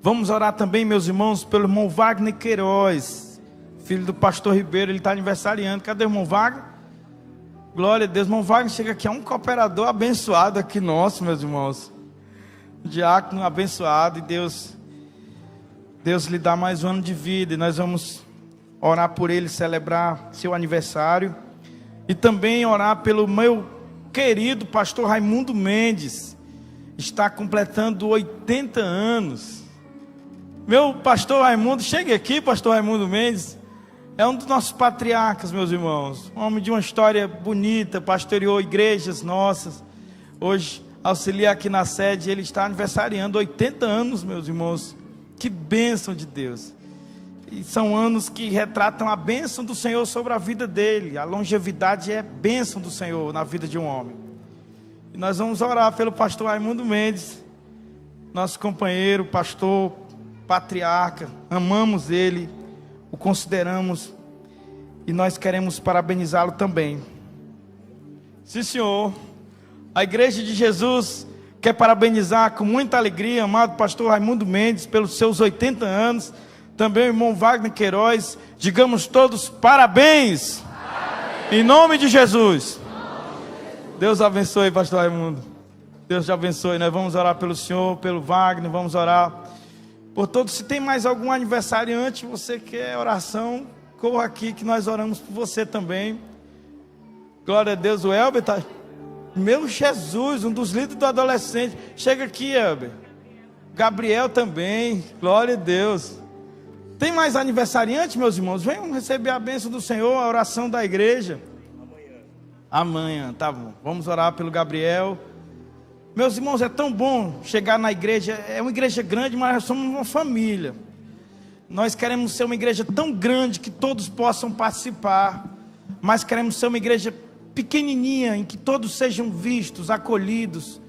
Vamos orar também, meus irmãos, pelo irmão Wagner Queiroz, filho do pastor Ribeiro, ele está aniversariando. Cadê o irmão Wagner? Glória a Deus, irmão Wagner chega aqui, é um cooperador abençoado aqui nosso, meus irmãos. Diácono abençoado, e Deus lhe dá mais um ano de vida, e nós vamos orar por ele, celebrar seu aniversário. E também orar pelo meu querido pastor Raimundo Mendes, está completando 80 anos. Meu pastor Raimundo, chegue aqui, pastor Raimundo Mendes, é um dos nossos patriarcas, meus irmãos. Um homem de uma história bonita, pastoreou igrejas nossas. Hoje auxilia aqui na sede, ele está aniversariando 80 anos, meus irmãos. Que bênção de Deus. E são anos que retratam a bênção do Senhor sobre a vida dele. A longevidade é bênção do Senhor na vida de um homem. E nós vamos orar pelo pastor Raimundo Mendes, nosso companheiro, pastor, patriarca. Amamos ele, o consideramos e nós queremos parabenizá-lo também. Sim, Senhor. A igreja de Jesus quer parabenizar com muita alegria, amado pastor Raimundo Mendes, pelos seus 80 anos. Também o irmão Wagner Queiroz. Digamos todos parabéns. Parabéns. Em nome de Jesus. Deus abençoe, pastor Raimundo. Deus te abençoe. Nós vamos orar pelo senhor, pelo Wagner. Vamos orar por todos. Se tem mais algum aniversariante, você quer oração, corra aqui que nós oramos por você também. Glória a Deus. O Elber está... Meu Jesus, um dos líderes do adolescente. Chega aqui, Elber. Gabriel também, glória a Deus. Tem mais aniversariante, meus irmãos? Venham receber a bênção do Senhor, a oração da igreja. Amanhã, tá bom. Vamos orar pelo Gabriel. Meus irmãos, é tão bom chegar na igreja. É uma igreja grande, mas nós somos uma família. Nós queremos ser uma igreja tão grande que todos possam participar, mas queremos ser uma igreja pequenininha, em que todos sejam vistos, acolhidos.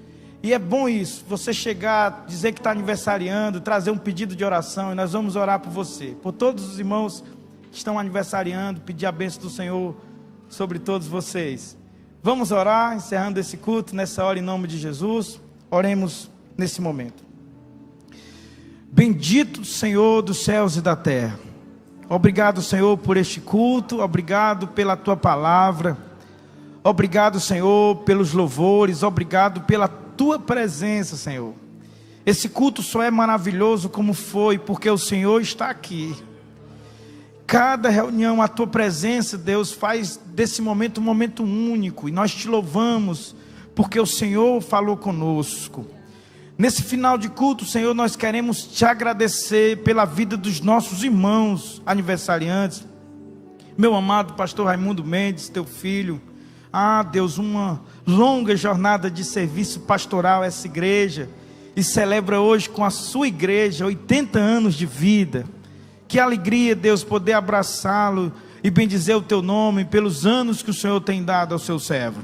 E é bom isso, você chegar, dizer que está aniversariando, trazer um pedido de oração, e nós vamos orar por você, por todos os irmãos que estão aniversariando, pedir a bênção do Senhor sobre todos vocês. Vamos orar, encerrando esse culto, nessa hora, em nome de Jesus. Oremos nesse momento. Bendito Senhor dos céus e da terra, obrigado, Senhor, por este culto, obrigado pela Tua palavra, obrigado, Senhor, pelos louvores, obrigado pela Tua presença, Senhor. Esse culto só é maravilhoso como foi, porque o Senhor está aqui. Cada reunião, a Tua presença, Deus, faz desse momento um momento único, e nós Te louvamos, porque o Senhor falou conosco. Nesse final de culto, Senhor, nós queremos Te agradecer pela vida dos nossos irmãos aniversariantes. Meu amado pastor Raimundo Mendes, Teu filho. Deus, uma longa jornada de serviço pastoral a essa igreja, e celebra hoje com a sua igreja 80 anos de vida. Que alegria, Deus, poder abraçá-lo e bendizer o Teu nome pelos anos que o Senhor tem dado ao Seu servo.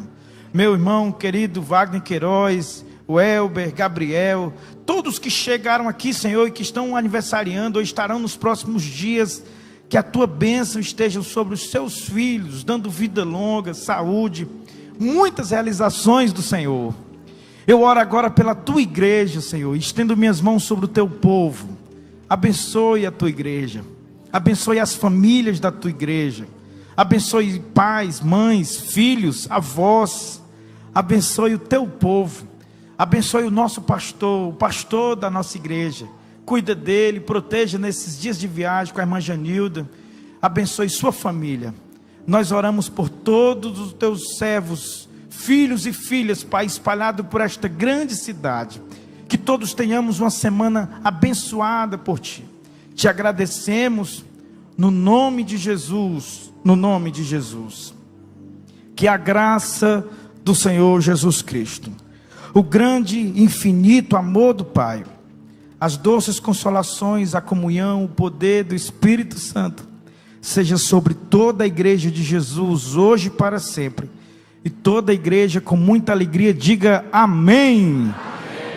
Meu irmão querido Wagner Queiroz, o Elber, Gabriel, todos que chegaram aqui, Senhor, e que estão aniversariando ou estarão nos próximos dias, que a Tua bênção esteja sobre os Seus filhos, dando vida longa, saúde, muitas realizações do Senhor. Eu oro agora pela Tua igreja, Senhor, estendo minhas mãos sobre o Teu povo. Abençoe a Tua igreja, abençoe as famílias da Tua igreja, abençoe pais, mães, filhos, avós, abençoe o Teu povo, abençoe o nosso pastor, o pastor da nossa igreja. Cuida dele, proteja nesses dias de viagem com a irmã Janilda. Abençoe sua família. Nós oramos por todos os Teus servos, filhos e filhas, Pai, espalhados por esta grande cidade. Que todos tenhamos uma semana abençoada por Ti. Te agradecemos no nome de Jesus, no nome de Jesus. Que a graça do Senhor Jesus Cristo, o grande e infinito amor do Pai, as doces consolações, a comunhão, o poder do Espírito Santo, seja sobre toda a igreja de Jesus, hoje e para sempre. E toda a igreja com muita alegria diga amém.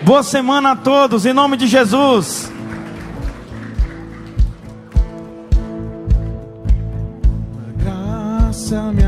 Boa semana a todos, em nome de Jesus. A graça me